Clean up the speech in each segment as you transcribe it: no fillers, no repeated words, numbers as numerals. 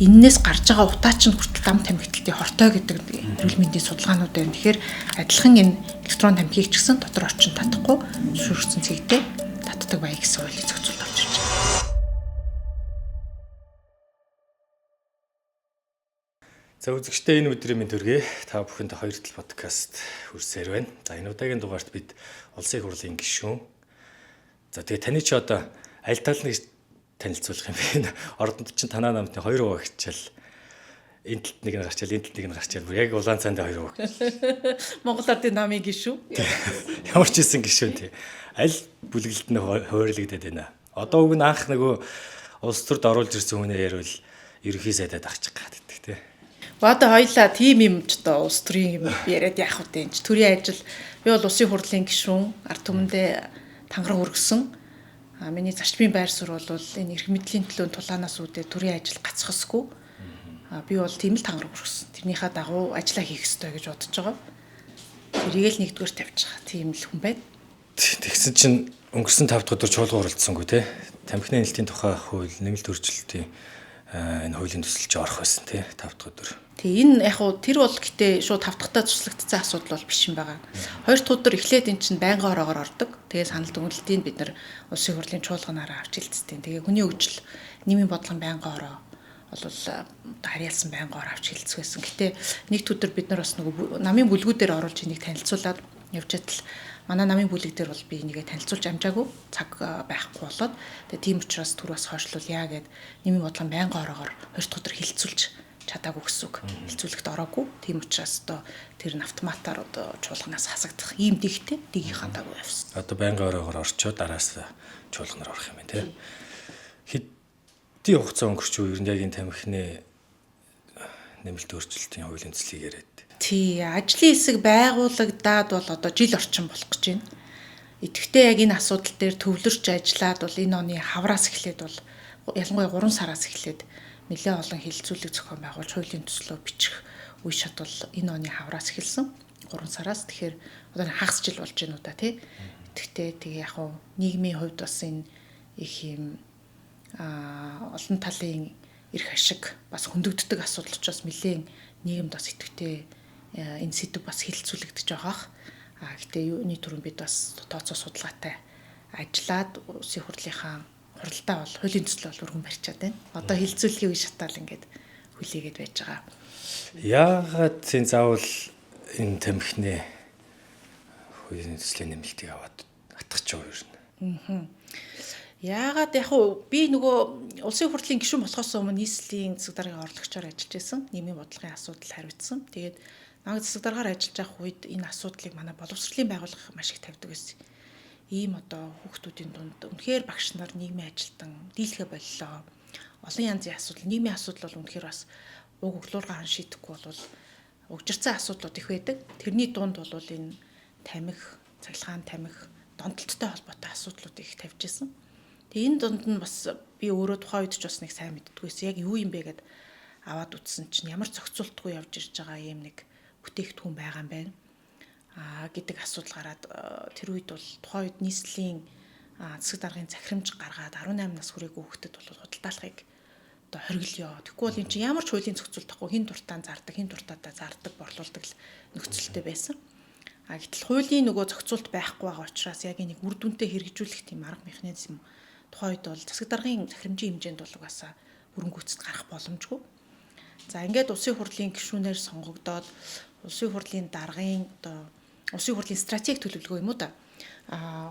эннээс гарч байгаа утаач нь хүртэл дам тамхиталтын хортой гэдэг эрүүл мэндийн судалгаанууд байна. Тэгэхээр адилхан энэ электрон тамхиг ч гэсэн дотор орчин татахгүй зөвшөөрсөн цэгтэй татдаг бай гэсэн хуулийн зохицуулт орж ирж байна. За үзэгчдээ энэ өдрийн мэнд хүргэе. Та бүхэнд хоёр тал подкаст хүрсээр байна. За энэ удаагийн дугаарт бид улсын хурлын гишүүн. За тэгээ таны ч одоо аль талыг танилцуулах юм бэ? Ордонд чинь танаа намтны 2 хуваа хичээл энэ талд нэг нь гарчаал энэ талд нэг нь гарчаал бүр яг улаан цаанд 2 хуваа. Монгол Ардын намын гишүүн. Ямар ч хийсэн гишүүн тий. Аль бүлэглэлд нь хуваарлагдаад байна. Одоо уг нь анх нөгөө улс төрд оруулж ирсэн хүнээ ярил ерөнхий сайдад ахчих гэдэг тий. Одоо хоёлаа тим юм ч одоо улс төрийн юм яриад яах вэ энэ төрийн ажил би бол улсын хурлын гишүүн ард түмэндээ тангараг өргөсөн миний зарчмын байр суурь бол энэ эрх мэдлийн төлөө тулаанаас үүдээ төрийн ажил гацхасгүй би бол тийм л тангараг өргөсөн тэрнийхээ дагуу ажиллаа хийх ёстой гэж бодож байгаа тэрийг л нэгдүгээр тавьж байгаа тийм л хүн байна тэгсэн чинь өнгөрсөн 5 дахь өдөр чуулга оролцсонгүй тий тамхины нэлтийн тухай хууль нэмэлт өөрчлөлтийн энэ хуулийн төсөлд орох байсан тий 5 дахь өдөр. Тэгээ энэ яг хуу тэр бол гэтээ шууд 5 дахьтаа туслагдсан асуудал бол биш юм байгаа. 2 дахь өдөр эхлээд эн чинь байнгын ороогоор ордог. Тэгээ санал дүгнэлтийг бид нар улсын хурлын чуулганаараа авч хэлцдэг. Тэгээ хүний хөгжил нийгмийн бодлогын байнгын ороо бол харьяалсан байнгын ороо авч хэлцэх байсан. Гэтээ нэг өдөр бид нар бас нөгөө намын бүлгүүдээр оруулж энийг танилцуулаад явж чадал манай намын бүлэг дээр бол би нэгээ танилцуулж амжаагүй цаг байхгүй болоод тэгээ тийм учраас түр бас хойшлуулъя гэд нийгмийн бодлогын байнгын ороогоор 2 дахь өдөр хилцүүлж чадаагүй гэсэн үг. Хилцүүлэхт ороогүй. Тийм учраас одоо тэр нь автоматар одоо чуулганаас хасагдах ийм дэгтэй дэгийг хандаагүй явсан. Одоо байнгын ороогоор орчоо дараас чуулганаар орох юм байна тий. Хэдийн хугацаа өнгөрч юу ер нь яг энэ тамхины нэмэлт өөрчлөлтийн хуулийн төслийг яриад. Тий, ажлын хэсэг байгуулагдаад бол одоо жил орчим болох гэж байна. Идэвхтэй яг энэ асуудал дээр төвлөрч ажиллаад бол энэ оны хавраас эхлээд бол ялангуяа 3 сараас эхлээд нэлээд олон хилцүүлэг зохион байгуулж хуулийн төслөө бичих үе шат бол энэ оны хавраас эхэлсэн 3 сараас тэгэхээр одоо хагас жил болж байна уу та тий. Идэвхтэй тэгээ яг хуу нийгмийн хувьд бас энэ их юм олон талын эрх ашиг бас хөндөгддөг асуудал учраас нэлээд нийгэмд бас идэвхтэй энэ сэдв бас хилцүүлэгдэж байгаах. Гэтээ юуны түрүүн бид бас тооцоо судалгаатай ажиллаад улсын хурлынхаа хуралдаа бол хуулийн төсөл бол өргөн барьчаад байна. Одоо хилцүүлгийн үе шатаал ингээд хүлээгээд байж байгаа. Яагаад энэ заавал энэ тамхины хуулийн төслийн нэмэлтийг аваад атгах ч юу юм. Яагаад яг уу би нөгөө улсын хурлын гишүүн болохоос өмнө нийслэлийн засаг даргын орлогчоор ажиллаж байсан. Нийгмийн бодлогын асуудал хариуцсан. Тэгээд намайг засаг даргаар ажиллаж байх үед энэ асуудлыг манай боловсролын байгууллага маш их тавьдаг байсан. Ийм одоо хүүхдүүдийн дунд үнэхээр багш нар нийгмийн ажилтан дийлхэ боллоо. Олон янзын асуудал, нийгмийн асуудал бол үнэхээр бас уг өглөөргөн шийдэхгүй бол угжирцсан асуудлууд их байдаг. Тэрний дунд бол энэ тамхи, цахилгаан тамхи, донтолттой холбоотой асуудлууд их тавьж ирсэн. Тэгээ энэ дунд нь бас би өөрөө тухайн үед ч бас нэг сайн мэддэггүйсэн. Яг юу юм бэ гэд аваад үтсэн чинь ямар зохицуултгүй явж ирж байгаа юм нэг бүтээгдэхүүн байгаа юм байна. Гэдэг асуудал гараад тэр үед бол тухайн үед нийслэлийн засаг даргын захирамж гаргаад 18 нас хүрээгүй хүүхдэд бол худалдаалахыг одоо хориглоё. Тэгэхгүй бол эн чинь ямар ч хуулийн зохицуулт тахгүй хин дуртаан зардаг, хин дуртаатаа зардаг, борлуулдаг л нөхцөлтэй байсан. Гэтэл хуулийн нөгөө зохицуулт байхгүй байгаа учраас яг энийг үр дүнтэй хэрэгжүүлэх тийм арга механизм тухайн үед бол засаг даргын захирамжийн хэмжээнд бол угаасаа хөрөнгө үүсэлт гарах боломжгүй. За ингээд улсын хурлын гишүүнээр сонгогдоод улсын хурлын даргын одоо улсын хурлын стратеги төлөвлөгөө юм уу да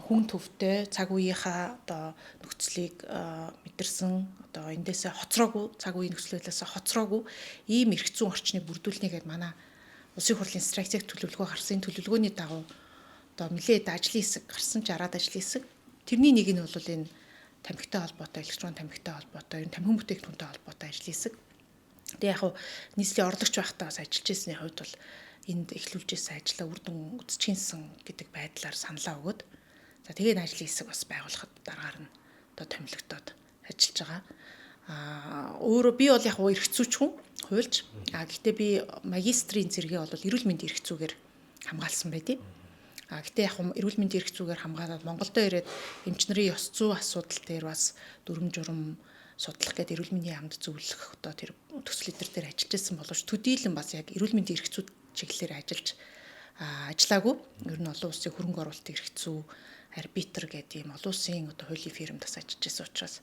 хүн төвтэй цаг үеийнхаа одоо нөхцөлийг мэдэрсэн одоо эндээсээ хоцроогүй цаг үеийн нөхцөлөөсөө хоцроогүй ийм эрх зүйн орчныг бүрдүүлнэ гэд манай улсын хурлын стратеги төлөвлөгөө гарсан төлөвлөгөөний дагуу одоо нэлээд ажлын хэсэг гарсан 60-аад ажлын хэсэг тэрний нэг нь бол энэ тамхитай холбоотой электрон тамхитай холбоотой энэ тамхин бүтээгдэхүүнтэй холбоотой ажлын хэсэг. Тэгээ яг нийслэлийн орлогч байхдаа бас ажиллаж байсны хувьд бол энд эхлүүлж байсан ажлаа үр дүн үзчихсэн гэдэг байдлаар саналаа өгöd. За тэгээд ажлын хэсэг бас байгуулахад дараагаар нь одоо томилогдоод ажиллаж байгаа. Өөрөө би бол яг эрх зүйч хүн хуульч. Гэхдээ би магистрийн зэрэгээ бол эрүүл мэндийн эрх зүйгээр хамгаалсан байдیں۔ Гэтэ яг эрүүл мэндийн эрх зүйгээр хамгаалаад Монголдо ирээд эмч нарын ёс зүй асуудал дээр бас дүрм журм судлах гэдэг эрүүл мэндийн яамд зөвлөх одоо тэр төсөл дээр ажиллаж байсан боловч төдийлөн бас яг эрүүл мэндийн эрх зүйд чиглэлээр ажиллаагүй. Ер нь олон улсын хөрөнгө оруулалтын эрх зүй арбитр гэдэг ийм олон улсын одоо хуулийн фирмд бас ажиллаж байсан учраас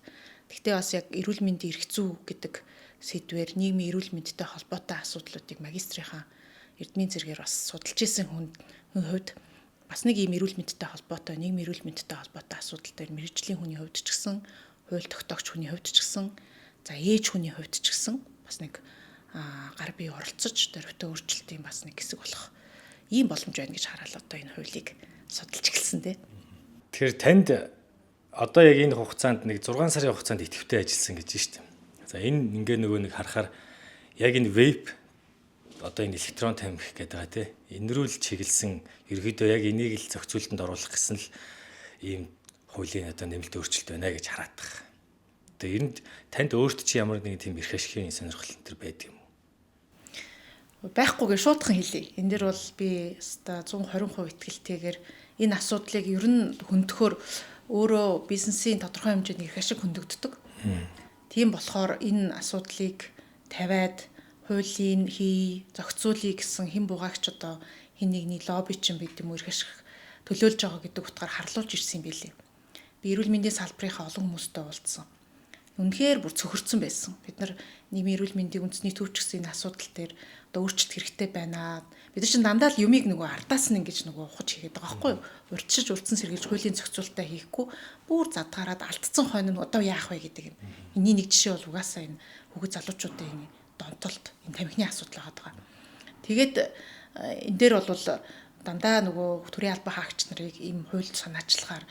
гэхдээ бас яг эрүүл мэндийн эрх зүй гэдэг сэдвээр нийгмийн эрүүл мэндтэй холбоотой асуудлуудыг магистрийнхаа эрдмийн зэрэгээр бас судалж исэн хүн хувьд бас нэг ийм эрүүл мэндтэй холбоотой нийгмийн эрүүл мэндтэй холбоотой асуудал дээр мэрэгжлийн хүний хувьд ч гэсэн хууль тогтоогч хүний хувьд ч гэсэн за ээж хүний хувьд ч гэсэн бас нэг гар бие оролцож дөрвтэй өөрчлөлтийн бас нэг хэсэг болох ийм боломж байна гэж хараад одоо энэ хуулийг судалж эхэлсэн тий. Тэгэхээр танд одоо яг энэ хугацаанд нэг 6 сарын хугацаанд идэвхтэй ажилласан гэж байна шүү дээ. За энэ ингээ нөгөө нэг харахаар яг энэ веб одоо энэ электрон тамхи гэдэг байгаа тий. Энэрүүл чиглэсэн ерөөдөө яг энийг л зохицуултанд оруулах гэсэн л ийм хуулийн одоо нэмэлт өөрчлөлт байна гэж хараад байгаа. Тэгээ энд танд өөрт чи ямар нэгэн тийм эрх ашигын сонирхол энэ төр байдаг юм уу? Байхгүйгээ шуудхан хэлье. Энэ дэр бол би өстой 120% итгэлтэйгээр энэ асуудлыг ер нь хөндөхөөр өөрөө бизнесийн тодорхой хэмжээний эрх ашиг хөндөгддөг. Тийм болохоор энэ асуудлыг тавиад хуулийн зохицуулъя гэсэн хэн бугаагч одоо хин нэгний лобби ч юм бид юм эрх ашиг төлөөлж байгаа гэдэг утгаар харлуулж ирсэн юм билээ. Би эрүүл мэндийн салбарынхаа олон хүмүүстэй уулзсан. Үнэхээр бүр цөхөрцөн байсан. Бид нар нийгмийн эрүүл мэндийн үндэсний төвч гэсэн энэ асуудал дээр одоо өөрчлөлт хэрэгтэй байна. Бид нар чинь дандаа л юмыг нөгөө ардаас нь ингэж нөгөө ухаж хийгээд байгаа байхгүй юу? Урьдчилж урдсан сэргийлж хуулийн зохицуулалтаа хийхгүй бүр задгаараад алдсан хойно нь одоо яах вэ гэдэг юм. Энийн нэг жишээ бол угаасаа энэ хүүхэд залуучуудын донтолт энэ тамхины асуудал байгаа. Тэгээд энэ дээр бол дандаа нөгөө төрийн албан хаагч нарыг ийм хуульд санаачлагаар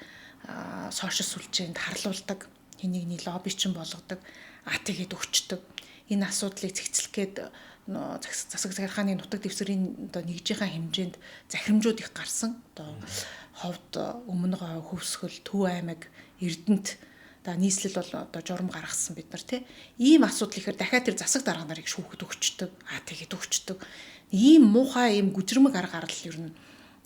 сошиал сүлжээнд харлуулдаг, хинэгний лоббичин болгодог, тэгээд өгчдөг. Энэ асуудлыг цэгцлэх гээд засаг захиргааны нутаг дэвсгэрийн одоо нэгжийнхаа хэмжээнд захирамжууд их гарсан. Одоо ховд, өмнө говь, Хөвсгөл, Төв аймаг, Эрдэнэт нийслэл бол одоо журам гаргасан бид нар тий. Ийм асуудал ихээр дахиад тэр засаг дарга нарыг шүүхэд өгчдөг, тэгээд өгчдөг. Ийм муухай ийм гүжрэмэг арга гарал ер нь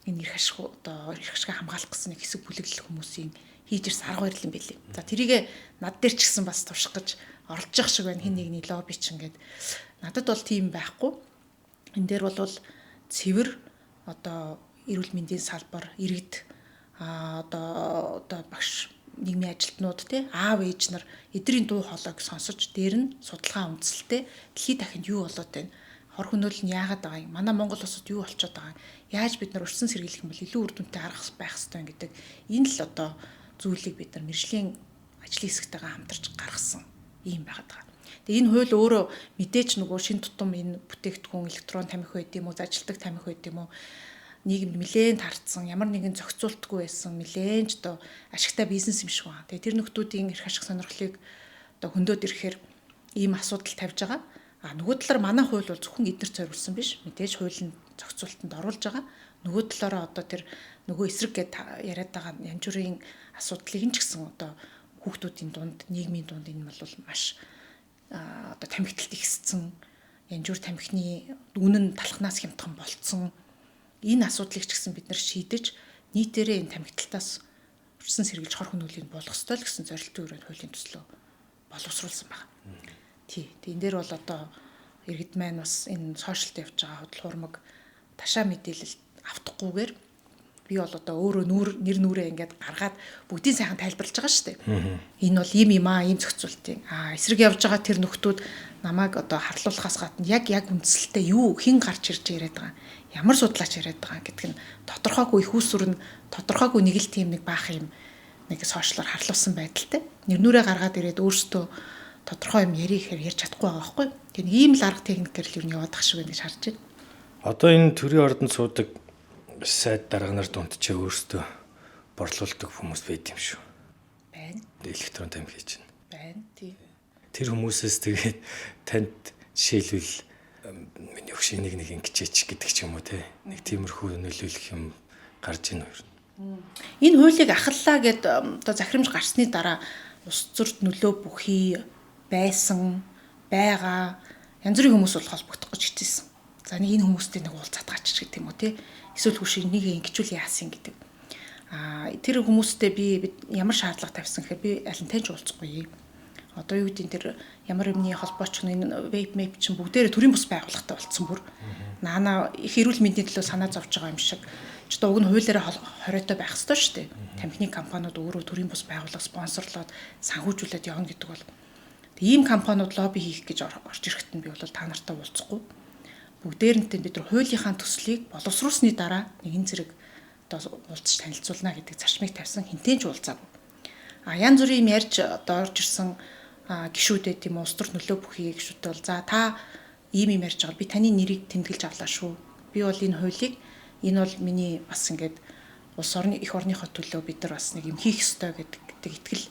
энэ эрх ашиг одоо эрх ашиг хамгаалах гэсэн нэг хэсэг бүлэглэл хүмүүсийн хийж ирсэн арга барил юм билий. За тэрийг над дээр ч гэсэн бас турших гэж оролж явах шиг байна. Хин нэгний лобби ч ингээд надад бол тийм байхгүй. Энэ дээр бол цэвэр одоо эрүүл мэндийн салбар, иргэд одоо багш нийгмийн ажилтнууд тий аав ээж нар эдрийн дуу хоолойг сонсож дээр нь судалгаа үндэслэлтэй дэлхийд дахинд юу болоод байна? Хор хөнөөл нь яагаад байгаа юм? Манай Монгол улсад юу болчиход байгаа юм? Яаж бид нар урьдчилан сэргийлэх юм бол илүү үр дүнтэй арга байх хэрэгтэй гэдэг энэ л одоо зүйлийг бид нар мэржлийн ажлын хэсэгтэйгээ хамтарч гаргасан юм байгаад байгаа. Тэгээ энэ хууль өөрөө мэдээж нөгөө шин тутам энэ бүтээгдэхүүн электрон тамхи байд юм уу, зажилтдаг тамхи байд юм уу? Нийгэмд нэлээд таарцсан, ямар нэгэн зохицуултгүй байсан, нэлээд ч одоо ашигтай бизнес юм шиг байна. Тэгээ тэр нөхдүүдийн эрх ашиг сонирхлыг одоо хөндөд ирэхээр ийм асуудал тавьж байгаа. Нөгөө талаар манай хууль бол зөвхөн эднэрт зориулсан биш. Мэдээж хуулийн зохицуултанд оруулж байгаа. Нөгөө талаараа одоо тэр нөгөө эсрэг гэд яриад байгаа янз бүрийн асуудлыг нь ч гэсэн одоо хүүхдүүдийн дунд, нийгмийн дунд энэ бол маш одоо тамхиталт ихссэн, янз бүр тамхины үнэн талхнаас хямдхан болцсон. Энэ асуудлыг ч гэсэн бид нар шийдэж нийтээрээ энэ тамхиталтаас урьдчилан сэргийлж хор хөнөөлийг болгох ёстой л гэсэн зорилтын өрөөнд хуулийн төслөө боловсруулсан байна. Тийм дээр бол одоо иргэд маань бас энэ сошиалд явж байгаа худал хуурмаг ташаа мэдээлэл автахгүйгээр би бол одоо өөрөө нэр нүрээ ингээд гаргаад бүгдийн сайхан тайлбарлаж байгаа шүү дээ. Энэ бол ийм ийм зохицуултын эсрэг явж байгаа тэр нөхдүүд намайг одоо харлуулахаас гадна яг үндсэлтэй юу хэн гарч ирж яриад байгаа ямар судлаач яриад байгаа гэдг нь тодорхойгүй их үүсвэр нь тодорхойгүй нэг л тийм нэг баах юм нэг сошиалаар харлуулсан байдалтай. Нэр нүрээ гаргаад ирээд өөрсдөө тодорхой юм ярих хэрэг ярьж чадахгүй байгаа байхгүй. Тэр ийм л арга техникээр л юу яваад ах шиг байна гэж харж байна. Одоо энэ төрийн ордонд суудаг сайд дарга нар дунд ч өөрсдөө борлуулдаг хүмүүс байд юм шүү. Байна. Электрон тамхи хийж байна. Байна. Тийм. Тэр хүмүүсээс тэгээд танд жишээлбэл миний өгш нэг ингэчээч гэдэг ч юм уу те. Нэг тиймэрхүү нөлөөлөх юм гарч ийн хоёр. Энэ хуулийг ахаллаа гэд одоо захирамж гарсны дараа ус зурд нөлөө бүхий байсан байгаа янз бүрийн хүмүүс бол холбогдох гэж хичээсэн. За нэг энэ хүмүүстэй нэг уулзаад гаач гэдэг юм уу те. Эсвэл хүш энийг ингэчүүл яасан гэдэг. Тэр хүмүүстэй би ямар шаардлага тавьсан гэхээр би аль нь таньж уулзахгүй. Одоо юу гэдэг тэр ямар юмны холбооч энэ веб мэп чинь бүгдээрээ төрийн бус байгууллагатай болцсон бүр. Наана их эрүүл мэндийн төлөө санаа зовж байгаа юм шиг. Ч одоо уг нь хуулиараа хориотой байх ёстой шүү дээ. Тамхины компаниуд өөрөө төрийн бус байгууллага спонсорлоод санхүүжүүлээд явна гэдэг бол ийм компаниуд лобби хийх гэж орж ирэхэд нь би бол та нартай уулзахгүй. Бүгдээрнтэй бид нар хуулийнхаа төслийг боловсруулсны дараа нэгэн зэрэг одоо уулзч танилцуулна гэдэг зарчмыг тавьсан хинтэн ч уулзаагүй. Янз бүрийн юм ярьж одоо орж ирсэн гишүүдэд тийм улс төр нөлөө бүхий гишүүдтэй бол за та ийм юм ярьж байгаа би таны нэрийг тэмдэглэж авлаа шүү. Би бол энэ хуулийг энэ бол миний бас ингээд улс орны их орныхоо төлөө бид нар бас нэг юм хийх ёстой гэдэг итгэл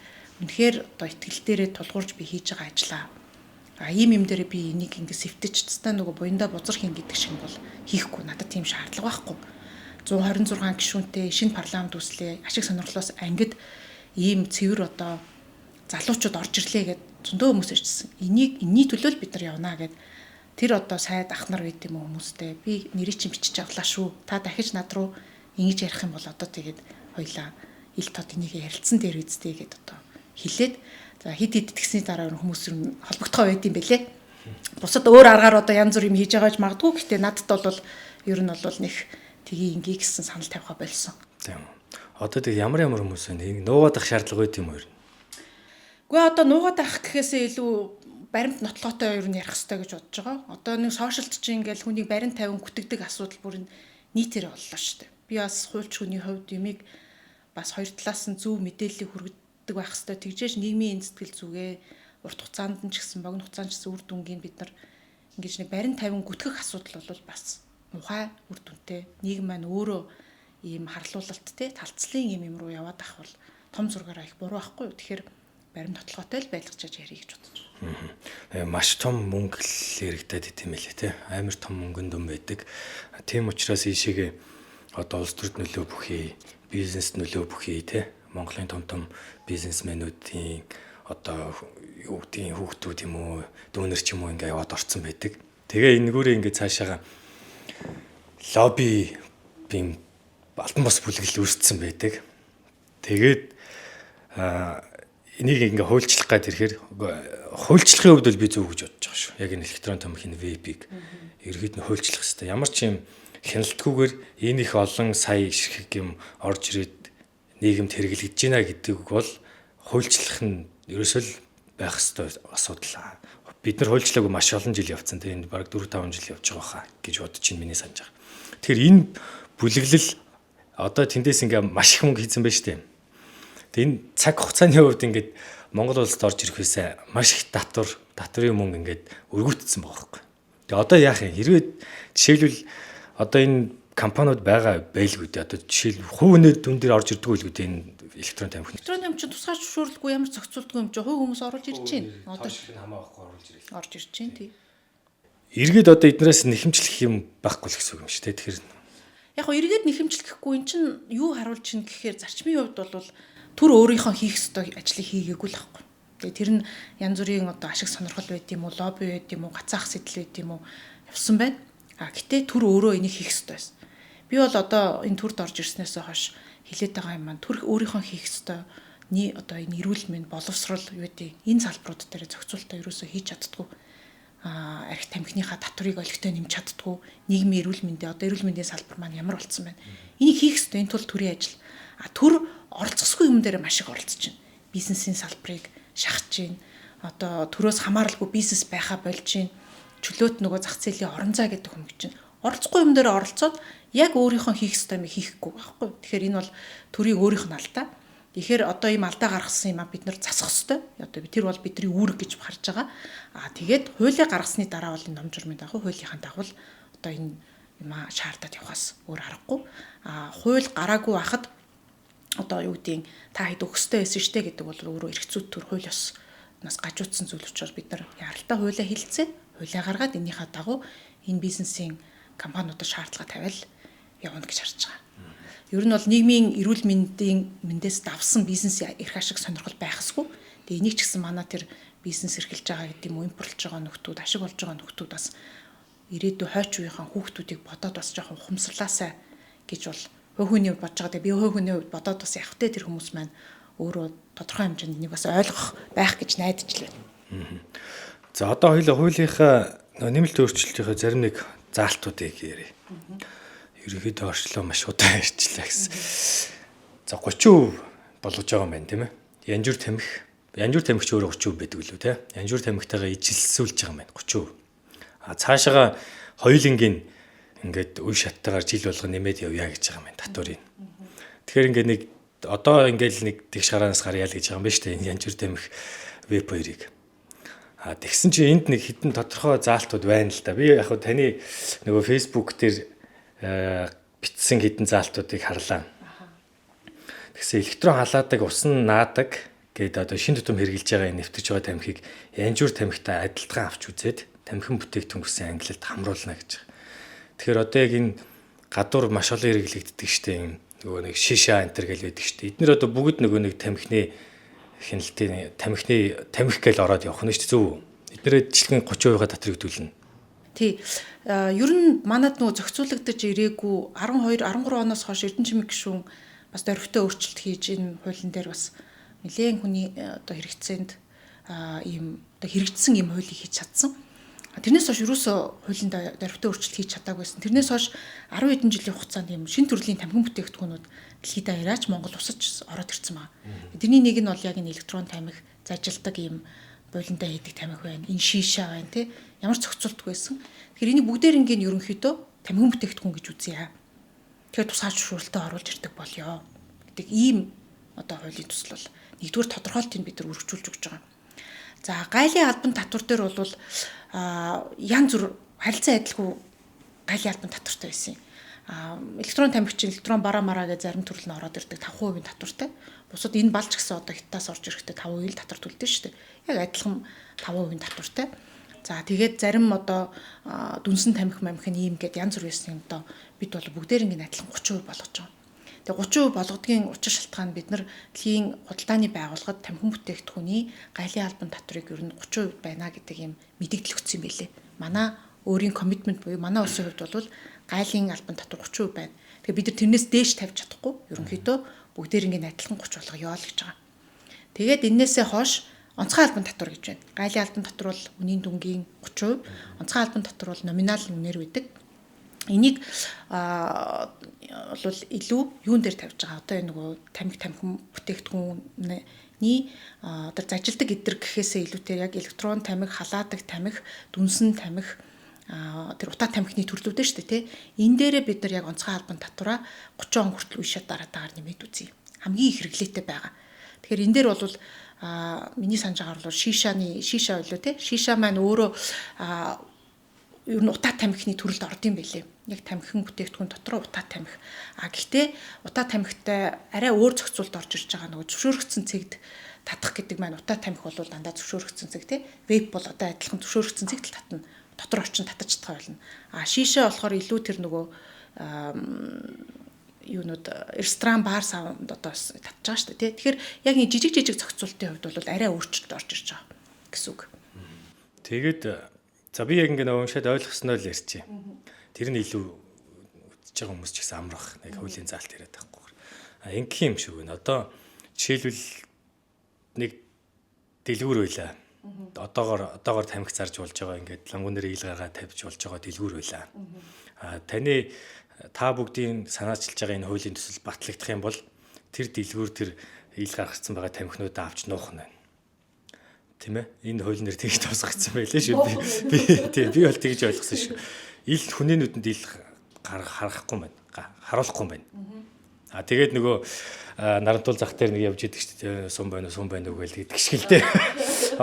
үнэхээр одоо итгэл дээрээ тулгуурж би хийж байгаа ажиллаа. Ийм юм дээр би энийг ингээд сэвтэж цэстаа нөгөө буяндаа бузар хийн гэдэг шиг бол хийхгүй надад тийм шаардлага байхгүй. 126 гишүүнтэй шинэ парламент үүслээ ашиг сонирхлоос ангид ийм цэвэр одоо залуучууд орж ирлээ гэд зөндөө хүмүүс ирчихсэн. Энийний төлөө л бид нар явнаа гэд тэр одоо сайд ах нар байд юм уу хүмүүстэй би нэрийг чинь бичиж авлаа шүү. Та дахиж над руу ингэж ярих юм бол одоо тэгээд хоёлаа ил тод энийг ярилцсан дээр үздэй гэд одоо хэлээд за хид тэгсний дараа хүмүүс юм холбогдохоо байд юм бэлээ. Бусад өөр аргаар одоо янз бүр юм хийж байгааж магадгүй гэхдээ надад бол ер нь бол нэг тгий ингээ гэсэн санал тавьха болсон. Тийм. Одоо тэг ямар хүмүүс вэ? Нуугаад ах шаардлага үүд юм уу? Гэхдээ одоо нуугаад ах гэхээсээ илүү баримт нотлоотой ер нь ярих хэрэгтэй гэж бодож байгаа. Одоо нэг сошиалд чинь ингээл хүнийг баримт тавин гүтгдэг асуудал бүр нийтээр боллоо шүү дээ. Би бас хуульч хүний хувьд юмыг бас хоёр талаас нь зөв мэдээллийг хүргэдэг байх хэрэгтэй. Тэгжээж нийгмийн сэтгэл зүгээ урт хугацаанд нь ч гэсэн богино хугацаанд ч гэсэн үр дүнгийн бид нар ингэж нэг баримт тавин гүтгэх асуудал бол бас мухай үр дүнтэй. Нийгэм маань өөрөө ийм харлуулалттэй талцлын юм руу яваад ах бол том зургаараа их буруу байхгүй юу. Тэгэхээр баримт нотлоготой л байлгачаад ярих гэж бодож байна. Маш том мөнгө л хэрэгдэад идэм байлээ те. Амар том мөнгөнд дөм байдаг. Тийм учраас ийшээгээ одоо улс төрд нөлөө бүхий, бизнест нөлөө бүхий те. Монголын том бизнесмэнүүдийн одоо юу гэдгийг хүүхдүүд юм уу, дүүнер ч юм уу ингээ яваад орцсон байдаг. Тэгээ энэгүүрээ ингээ цаашаага лобби бим алтан бос бүлэгэл үүссэн байдаг. Тэгээд энийг ингээ хуульчлах гад ирэхээр хуульчлахын хувьд бол би зөв гэж бодож байгаа шүү. Яг энэ электрон тамхины вебийг ерөөд нь хуульчлах хэрэгтэй. Ямар ч юм хяналтгүйгээр энэ их олон сая шиг юм орж ирээд нийгэмд хэрэглэгдэж байна гэдэг бол хуульчлах нь ерөөсөө л байх ёстой асуудал. Бид нар хуульчлаагүй маш олон жил явцсан. Тэгээд энэ бараг 4-5 жил явж байгаа хаа гэж бодож чинь миний санаж байгаа. Тэгэхээр энэ бүлэглэл одоо тэндээс ингээ маш их мөнгө хийсэн байна шүү дээ. Тэгээд энэ цаг хугацааны хувьд ингээд Монгол улсад орж ирэх үсэ маш их татврын мөнгө ингээд өргөгдсөн байгаа байхгүй. Тэгээд одоо яах юм? Хэрвээ жишээлбэл одоо энэ компаниуд байгаа байлгүй дээ. Одоо жишээл хувь нэр дүн дээр орж ирдэг байлгүй дээ энэ электрон тамхи. Электрон тамхи чинь тусгай зөвшөөрлөгүй ямар зохицуулдгүй юм чи хувь хүмүүс оруулж ирж байна. Одоо шиг хамаахгүй оруулж ирэх. Орж ирж байна тий. Эргээд одоо эднээс нэхэмжлэх юм байхгүй л гэсэн үг юм шүү дээ. Тэгэхээр яг гоо эргээд нэхэмжлэхгүй эн чинь юу харуулж чинь гэхээр зарчмын хувьд бол түр өөрийнхөө хийх ёстой ажлыг хийгээгүй л байхгүй. Тэгээ тэр нь янз бүрийн одоо ашиг сонирхол байд юм уу, лобби байд юм уу, гацаах сэтэл байд юм уу явсан байна. Гэтээ түр өөрөө энийг хийх ёстой байсан. Би бол одоо энэ төрд орж ирснээс хойш хилээд байгаа юм маань түр өөрийнхөө хийх ёстой одоо энэ эрүүл мэнд боловсрол юу гэдэг энэ салбарууд дээр зохицуулалтаа ерөөсөө хийж чаддгүй. Арх тамхиныхаа татварыг олигтой нэмж чаддгүй. Нийгмийн эрүүл мэндийн одоо эрүүл мэндийн салбар маань ямар болцсон байна. Энийг хийх ёстой энэ тул төрийн ажил. Төр оролцохгүй юм дээр маш их оролцож байна. Бизнесийн салбарыг шахаж байна. Одоо төрөөс хамааралгүй бизнес байхаа болж байна. Чөлөөт нөгөө зах зээлийн орон зай гэдэг юм гэж байна. Оролцохгүй юм дээр оролцоод яг өөрийнхөө хийх ёстой юм хийхгүй байхгүй. Тэгэхээр энэ бол төрийн өөрийнх нь алдаа. Тэгэхээр одоо ийм алдаа гаргасан юм бид нар засах ёстой. Одоо тэр бол бидний үүрэг гэж харж байгаа. Тэгээд хуулийг гаргасны дараа бол энэ ном журмын дагуу хуулийнхаа дагуу одоо энэ юм шаардаад явахаас өөр аргагүй. Хууль гараагүй байхад одоо юу гэдгийг та хэд өгөхтэй байсан штэ гэдэг бол өөрөө эрх зүйд төр хууль ёс нас гажуудсан зүйл учраас бид нар яралтай хуулиа хэлцээ. Хуулиа гаргаад энийхээ дагуу энэ бизнесийн компаниудад шаардлага тавиал явна гэж харж байгаа. Ер нь бол нийгмийн эрүүл мэндээс давсан бизнес эрх ашиг сонирхол байх ёсгүй. Тэгээ энийг ч гэсэн манай тэр бизнес эрхэлж байгаа гэдэг юм уу, импортлж байгаа нөхдүүд, ашиг болж байгаа нөхдүүд бас ирээдүйн хойч үеийнхэн хүүхдүүдийг бодоод бас жоохон ухамсарлаасай гэж бол хувь хүний бодож байгаа. Тэгээ би хувь хүний бодоод бас явахтай тэр хүмүүс маань өөрөө тодорхой хэмжээнд энийг бас ойлгох байх гэж найдаж л байна. За одоо хоёул хуулийнхаа нэмэлт өөрчлөлтийнхаа зарим нэг заалтуудыг ярив. Ерөнхийдөө орчлоо маш удаан ярьчлаа гэсэн. За 30% болгож байгаа юм байна тийм ээ. Янжуур тамхич өөрөө 30% байдаг лүү те. Янжуур тамхитайгаа ижилсүүлж байгаа юм байна 30%. А цаашаага хоёулынгийн ингээд үе шаттайгаар жил болго нэмээд явъя гэж байгаа юм байна татварыг. Тэгэхээр ингээд нэг одоо ингээд нэг тэгш гараанаас гарьяа л гэж байгаа юм байна шүү дээ. Энэ янжуур тамхи веб 2-ыг. А тэгсэн чи энд нэг хитэн тодорхой заалтууд байна л да. Би яг хөө таны нөгөө Facebook дээр бичсэн хитэн заалтуудыг харлаа. Тэгсэн электрон халаадаг, усан наадаг гэдэг одоо шин тутам хэрглэж байгаа нэвтэж байгаа тамхиг янжуур тамхитай адилхан авч үзээд тамхин бүтээгдэхүүн гэсэн ангилалд хамруулна гэж. Тэгэхээр одоо яг энэ гадуур маш олон хэрэглэгддэг штеп юм нөгөө нэг шиша антер гэл байдаг штеп. Эднэр одоо бүгд нөгөө нэг тамхины хяналтын тамхи гээл ороод явах нь штеп зөв. Эднэрээ жишгэн 30%-аа татрагдуулна. Тий. Ер нь манад нөгөө зохицуулагдаж ирээгүй 12 13 оноос хойш Эрдэнэ чимэг гишүүн бас дөрвтэй өөрчлөлт хийж энэ хуулийн дээр бас нэлээд хүний одоо хэрэгцээнд ийм одоо хэрэгжсэн ийм хуулийг хийж чадсан. Тэрнээс хойш юусоо хуулийн дөрвтэй өөрчлөлт хийж чадаагүйсэн. Тэрнээс хойш 10 хэдэн жилийн хугацаанд ийм шин төрлийн тамхин бүтээгдэхүүнүүд дэлхийд даяараач Монгол усаж ороод ирсэн байна. Тэрний нэг нь бол яг энэ электрон тамхи зажилдаг ийм болонтой хийдэг тамхи байна. Энэ шиша байна тий. Ямар зохицуултгүй байсан. Тэгэхээр энийг бүгдээрингийн ерөнхийдөө тамхин бүтээгдэхүүн гэж үзье. Тэгэхээр тусгай зөвшөөрлөлтөд оруулж ирдэг болёо гэдэг ийм одоо хуулийн төсөл бол нэгдүгээр тодорхойлтыг бид нар өргөжүүлж өгч байгаа. За гайлын албан татвар дээр бол янз бүр харилцан адилгүй гайлын албан татвартай байсан юм. Электрон тамхич, электрон бараа мараа гэж зарим төрөл нь ороод ирдэг 5% татвартай. Бусад энэ балж гэсэн одоо хятадаас орж ирэхдээ 5% л татвар төлдөг шүү дээ. Яг адилхан 5% татвартай. За тэгээд зарим одоо дүнсэн тамхи мамхин ийм гэд янз бүр байсан одоо бид бол бүгдээрингийн адилхан 30% болгож байгаа. Тэгээ 30% болгодгийн учир шалтгаан бид нар дэлхийн худалдааны байгууллагад тамхин бүтээгдэхүүний гайлын албан татварыг ер нь 30% байна гэдэг юм мэдээлэл өгсөн юм билээ. Манай өөрийн коммитмент буюу манай улсын хувьд бол гайлын албан татвар 30% байна. Тэгээ бид нар тэрнээс дээш тавьж чадахгүй. Ерөнхийдөө бүгдээрингийн адилхан 30 болгоё л гэж байгаа. Тэгээд энээсээ хойш онцгой албан татвар гэж байна. Гайлын албан татвар бол үнийн дүнгийн 30%, онцгой албан татвар бол номинал үнээр байдаг. Энийг бол илүү юун дээр тавьж байгаа. Одоо энэ нөгөө тамхин бүтээгдэхүүний одоо зажилдаг эдэр гэхээсээ илүүтэй яг электрон тамхи, халаадаг тамхи, дүнсэн тамхи тэр утаа тамхины төрлүүдээ шүү дээ тий. Энэ дээрээ бид нар яг онцгой албан татвараа 30 он хүртэл үе шат дараагаар нэмээд үзье. Хамгийн их хэрэглээтэй байгаа. Тэгэхээр энэ дээр бол миний санаж байгаагаар бол шиша байлуу тий. Шиша маань өөрөө ер нь утаа тамхины төрөлд ордсон байлээ. Яг тамхин бүтээгдэхүүн дотор утаа тамхи. Гэхдээ утаа тамхитай арай өөр зохицуулт орж ирж байгаа нөгөө зөвшөөрөгдсөн цэгт татах гэдэг маань утаа тамхи бол дандаа зөвшөөрөгдсөн цэг тий. Веб бол одоо адилхан зөвшөөрөгдсөн цэгт л татна. Дотор орчин татаж чадах болно. Шиша болохоор илүү тэр нөгөө юунууд ресторан бар саунд одоо татж байгаа шүү дээ тий. Тэгэхээр яг нэг жижиг зохицуултын хувьд бол арай өөрчлөлт орж ирж байгаа гэсэн үг. Тэгээд за би яг ингэ уншаад ойлгосноо л ярьчих. Тэр нь илүү үзэж байгаа хүмүүс ч гэсэн амрах нэг хуулийн заалт яриад байхгүй. Ингэх юм шиг байна. Одоо жишээлбэл нэг дэлгүүр байлаа. Одоогоор тамхи зарж болж байгаа ингээд лангуун дээр ил гаргаад тавьж болж байгаа дэлгүүр байлаа. Та бүгдийн санаачилж байгаа энэ хуулийн төсөл батлагдах юм бол тэр дэлгүүр тэр ил гаргацсан байгаа тамхинуудаа авч нуух нь байна. Тийм ээ. Энэ хуулийн дээр тэгж тусгагдсан байлээ шүү. Би бол тэгж ойлгосон шүү. Ил хүний нүдэнд ил харахгүй юм байна. Харуулахгүй юм байна. Тэгээд нөгөө нарантуул зах дээр нэг явж идэг шүү дээ. Сум байна уу гээл гэдэг шиг л дээ.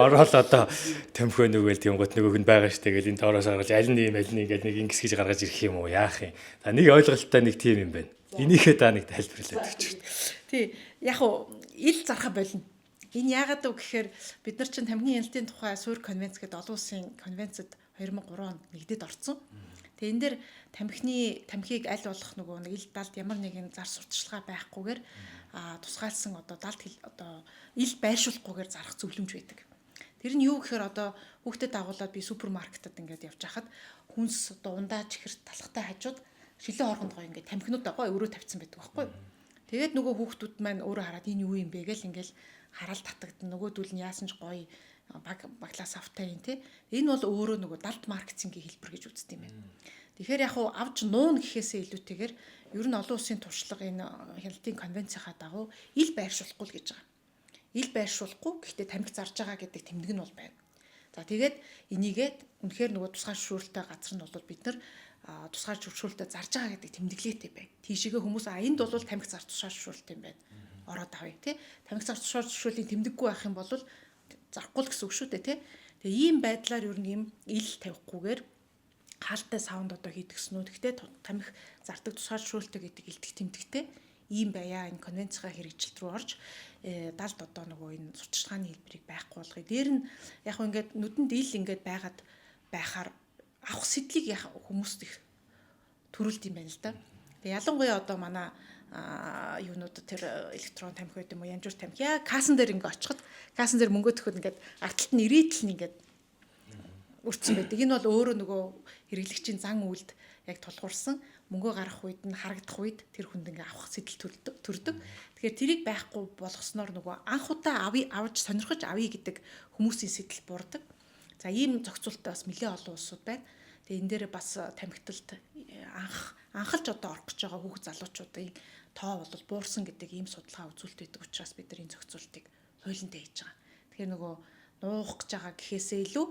Ороод одоо тамхи байна уу гээл тиймгот нөгөөг нь байгаа шүү дээ. Гэл энэ тоороос гаргаж аль нь ингээд нэг ингэс гэж гаргаж ирэх юм уу яах юм. За нэг ойлголттой нэг тим юм байна. Энийхээ та нэг тайлбарлаад өгч шүү дээ. Тий. Яг уу ил зарха болно. Энэ яагаад вэ гэхээр бид нар чинь тамхины хяналтын тухай суурь конвенц гэдэг олон улсын конвенцэд 2003 онд нэгдээд орсон. Тэгээ энэ дээр тамхиг аль болох нөгөө нэг ил далд ямар нэгэн зар сурталчилгаа байхгүйгээр тусгаалсан одоо далд одоо ил байршуулахгүйгээр зарах зөвлөмж байдаг. Тэр нь юу гэхээр одоо хүүхдэд дагуулад би супермаркетад ингээд явж хахад хүнс одоо ундаа чихэр талхтай хажууд шилэн хооргонд гоё ингээд тамхинууд байгаа өрөө тавьсан байдаг байхгүй юу. Тэгээд нөгөө хүүхдүүд маань өөрөө хараад энэ юу юм бэ гэл ингээд хараал татагдана. Нөгөөдөл нь яасан ч гоё баглаас автай юм тий. Энэ бол өөрөө нөгөө далд маркетингийн хэлбэр гэж үздэг юм байна. Тэгэхээр яг уу авч нуун гэхээсээ илүүтэйгээр ер нь олон улсын туршлага энэ хяналтын конвенцийнхаа дагуу ил байршуулахгүй л гэж байгаа. Ил байршуулахгүй гэхдээ тамхи зарж байгаа гэдэг тэмдэг нь бол байна. За тэгээд энийгээд үнэхээр нөгөө тусгай зөвшөөрөлтэй газар нь бол бид нар тусгай зөвшөөрөлтэй зарж байгаа гэдэг тэмдэглээтэй байна. Тийшээгээ хүмүүс энд бол тамхи зар тусгай зөвшөөрөлтэй юм байна. Ороод авъя тий. Тамхи зар тусгай зөвшөөрлийн тэмдэггүй байх юм бол зарахгүй л гэсэн үг шүү дээ тий. Тэгээ ийм байдлаар ер нь ийм ил тавихгүйгээр хаалттай саунд одоо хийдгснүү. Гэхдээ тамхи зардаг тусгай зөвшөөрөлтэй гэдэг илтгэх тэмдэгтэй ийм байя энэ конвенцийн хэрэгжилт рүү орж далд одоо нөгөө энэ сурталчилгааны хэлбэрийг байхгүй болгоё. Дээр нь яг хөө ингээд нүдэнд ил ингээд байгаад байхаар авах сэтлийг хүмүүст их төрүүлд юм байна л да. Тэгээ ялангуяа одоо манай юунууд тэр электрон тамхи гэдэг юм уу янжуур тамхи яа кассан дээр ингээд очиход кассан дээр мөнгө төхөд ингээд арталт нь ирээдл нь ингээд өрцсөн байдаг. Энэ бол өөрөө нөгөө хэрэглэгчийн зан үйлд яг тулгуурсан мөнгөө гарах үед нь харагдах үед тэр хүнд ингээ авах сэтэл төрдөг. Тэгэхээр тэрийг байхгүй болгосноор нөгөө анх удаа авч сонирхож авъя гэдэг хүмүүсийн сэтэл буурдаг. За ийм зохицуултаа бас нэлээд олон улсууд байна. Тэгээ энэ дээр бас тамхиталд анхалж одоо орох гэж байгаа хүүхд залуучуудын тоо бол буурсан гэдэг ийм судалгаа үзүүлэлт байдаг учраас бид нар энэ зохицуултыг хуулиндаа хийж байгаа. Тэгэхээр нөгөө нуух гэж байгаа гэхээсээ илүү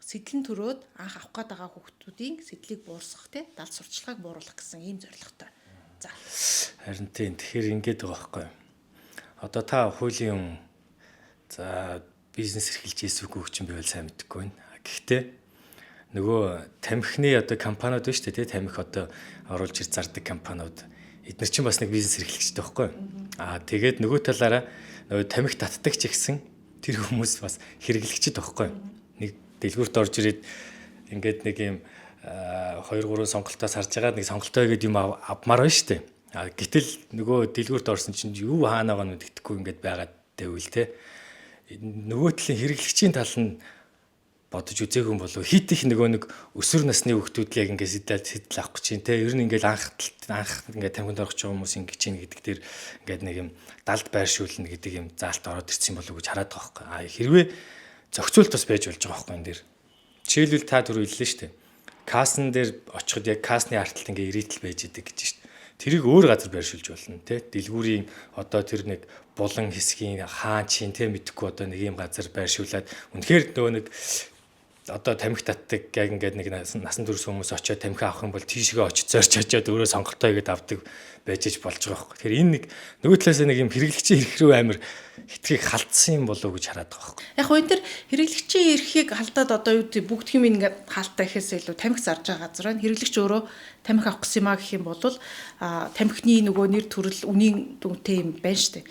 сэтлэн төрөөд анх авах гээд байгаа хүүхдүүдийн сэтлийг буурсах тий далд сурталчилгааг бууруулах гэсэн ийм зорилготой. За. Харин тийм тэгэхээр ингэж байгаа байхгүй. Одоо та хуулийн за бизнес эрхэлж ийсвэгүй ч юм би бол сайн мэдэхгүй байна. Гэхдээ нөгөө тамхины одоо компаниуд байна шүү дээ тий тамхи одоо оруулж ир зардаг компаниуд эдгээр чинь бас нэг бизнес эрхлэгчтэй байхгүй. Тэгээд нөгөө талаараа нөгөө тамхи татдаг ч гэсэн тэр хүмүүс бас хэрэглэгчтэй байхгүй. Нэг дэлгүүрт орж ирээд ингээд нэг юм 2-3 сонголтоос харж байгаа нэг сонголтоо гэдэг юм авмаар байна шүү дээ. Гэтэл нөгөө дэлгүүрт орсон чинь юу хаанаагаа нь мэддэхгүй ингээд байгаад байвал те. Нөгөө талын хэрэглэгчийн тал нь бодож үзээгүй юм болов хит их нөгөө нэг өсвөр насны хүүхдүүд яг ингээд сэтэл авах гэж чинь те. Ер нь ингээд анх ингээд тамхинд орох ч байгаа хүмүүс ингэж ийн гэдэг дээр ингээд нэг юм далд байршуулна гэдэг юм заалт ороод ирсэн болов гэж хараад байгаа байхгүй. Хэрвээ зохицуулт бас байж болж байгаа байхгүй энэ дэр. Жишээлбэл та түрүү хэллээ шүү дээ. Кассан дээр очиход яг касны арталт ингээ ирээдэл байж идэг гэж шүү дээ. Тэрийг өөр газар байршуулж болно те. Дэлгүүрийн одоо тэр нэг булан хэсгийн хаан чин те мэдхгүй одоо нэг юм газар байршуулад үнэхээр нөгөө нэг одоо тамхи татдаг яг ингээд нэг насан турш хүмүүс очиод тамхи авах юм бол тийшгээ очиж зорч очиод өөрөө сонголтоо игээд авдаг байж иж болж байгаа байхгүй. Тэгэхээр энэ нэг нөгөө талаас нэг юм хэрэглэгчийн эрх рүү амар хитрхийг халтсан юм болов уу гэж хараад байгаа байхгүй. Яг энэ төр хэрэглэгчийн эрхийг халдаад одоо юу гэдэг бүгд хэм ингээд хаалтаа ихээсээ илүү тамхи зарж байгаа газар нь хэрэглэгч өөрөө тамхи авах гэсэн юм а гэх юм бол тамхины нөгөө нэр төрөл үнийн дүнтэй юм байна штэ.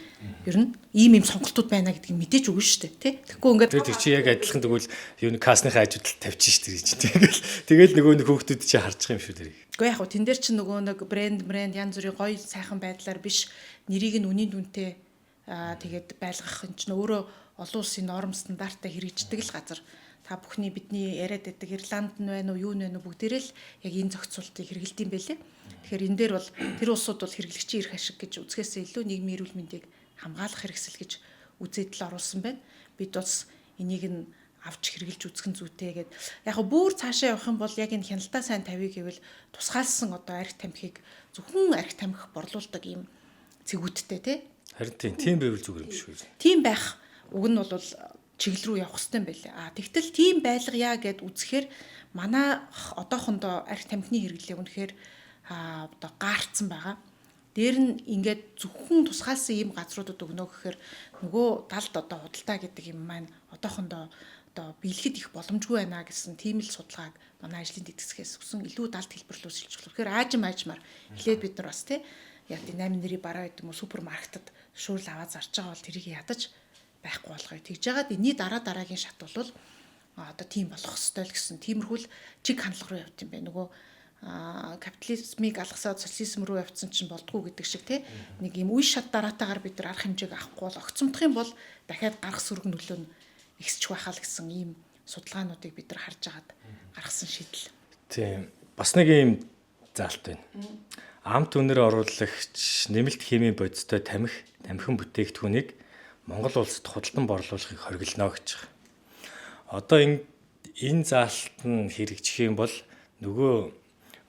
Ер нь ийм сонголтууд байна гэдгийг мэдээж үгүй штэ тий. Тэгэхгүй ингээд тэр чи яг адилхан тэгвэл юу нэг касныхаа ажилтал тавьчих штэ гэж тэгэл нөгөө нэг хүүхдүүд чи харж байгаа юм шүү дэрийг. Гэхдээ яг тэн дээр чи нөгөө нэг брэнд янз бүрийн гоё сайхан байдлаар биш нэрийг нь үнийн дүнтэй тэгээд байлгах юм чинь өөрөө олон улсын норм стандартаа хэрэгждэг л газар. Та бүхний бидний яриад байдаг Ирланд нь байна уу юу нэ нү бүгдээрээ л яг энэ зохицуултыг хэрэгэлдэм байлээ. Тэгэхээр энэ дээр бол тэр улсууд бол хэрэглэгчийн эрх ашиг гэж үзэхээс илүү нийгмийн эрүүл мэндийг хамгаалах хэрэгсэл гэж үзээд л оруулсан байна. Бид бас энийг нь авч хэрэгжилж үзэх нь зүйтэй гэд. Яг го бүр цаашаа явах юм бол яг энэ хяналтаа сайн тавья гэвэл тусгаалсан одоо арх тамхиг зөвхөн арх тамхи борлуулдаг ийм цэгүүдтэй тий. Харин тийм байвал зүгээр юм шиг. Тийм байх уг нь бол чиглэл рүү явах хэрэгтэй юм байлээ. Тэгтэл тийм байлгая гэд үзэхээр манай одоохондоо арх тамхины хэрэглээ үнэхээр одоо гаарцсан байгаа. Дээр нь ингээд зөвхөн тусгаалсан ийм газруудад өгнө гэхээр нөгөө далд одоо худалдаа гэдэг юм маань одоохондоо одоо биелэхэд их боломжгүй байна гэсэн тийм л судалгааг манай ажлын дэвсгээс өгсөн илүү далд хэлбэрлүү шилжүүлэх. Тэгэхээр аажим эхлээд бид нар бас тий яг 8 нэрийн бараа гэдэг юм уу супермаркетад шуурл аваад зарж байгаа бол тэрийг ядаж байхгүй болгоё. Тэгж яагаад энэний дараагийн шат бол одоо тийм болох ёстой л гэсэн тиймэрхүүл чиг хандлага руу явт юм байна. Нөгөө капитализмыг алгасаад социализм руу явцсан чинь болдгоо гэдэг шиг тий нэг юм үе шат дараатаагаар бид нар арга хэмжээг авахгүй бол огцомдох юм бол дахиад гарах сөрөг нөлөө нь ихсэж байхаа л гэсэн ийм судалгаануудыг бид нар харж агаад гаргасан шийдэл. Тийм бас нэг ийм заалт байна. Амт үнээр оруулагч нэмэлт химийн бодистой тамхин бүтээгдэхүүнийг Монгол улсад худалдан борлуулахыг хориглоно гэж байна. Одоо энэ заалт нь хэрэгжих юм бол нөгөө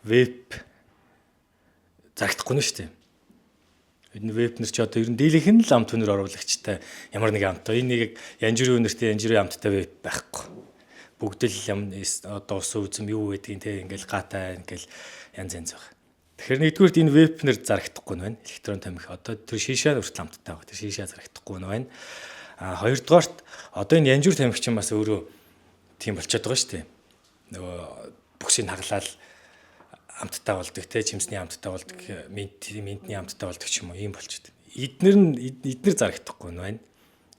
веб зарагдахгүй нь шүү дээ. Энэ вебнэр чи одоо ер нь дийлийнх нь л амт үнэр оруулагчтай ямар нэг амттай. Энэ нэг янжирын үнэртэй янжирын амттай веб байхгүй. Бүгд л одоо ус үзэм юу гэдгийг те ингээл гаатай ингээл янз янз байна. Тэгэхээр нэгдүгürt энэ вебнэр зарагдахгүй нь байна. Электрон тамхи одоо тэр шишаа хүртэл амттай байна. Тэр шишаа зарагдахгүй нь байна. А хоёрдугаарт одоо энэ янжир тамхи чинь бас өөрөө тийм болчиход байгаа шүү дээ. Нөгөө бүхсийг хаглаад амттай болдог те жимсний амттай болдог минтний амттай болдог ч юм уу ийм болчиход. Эднэр зарагдахгүй нь байна.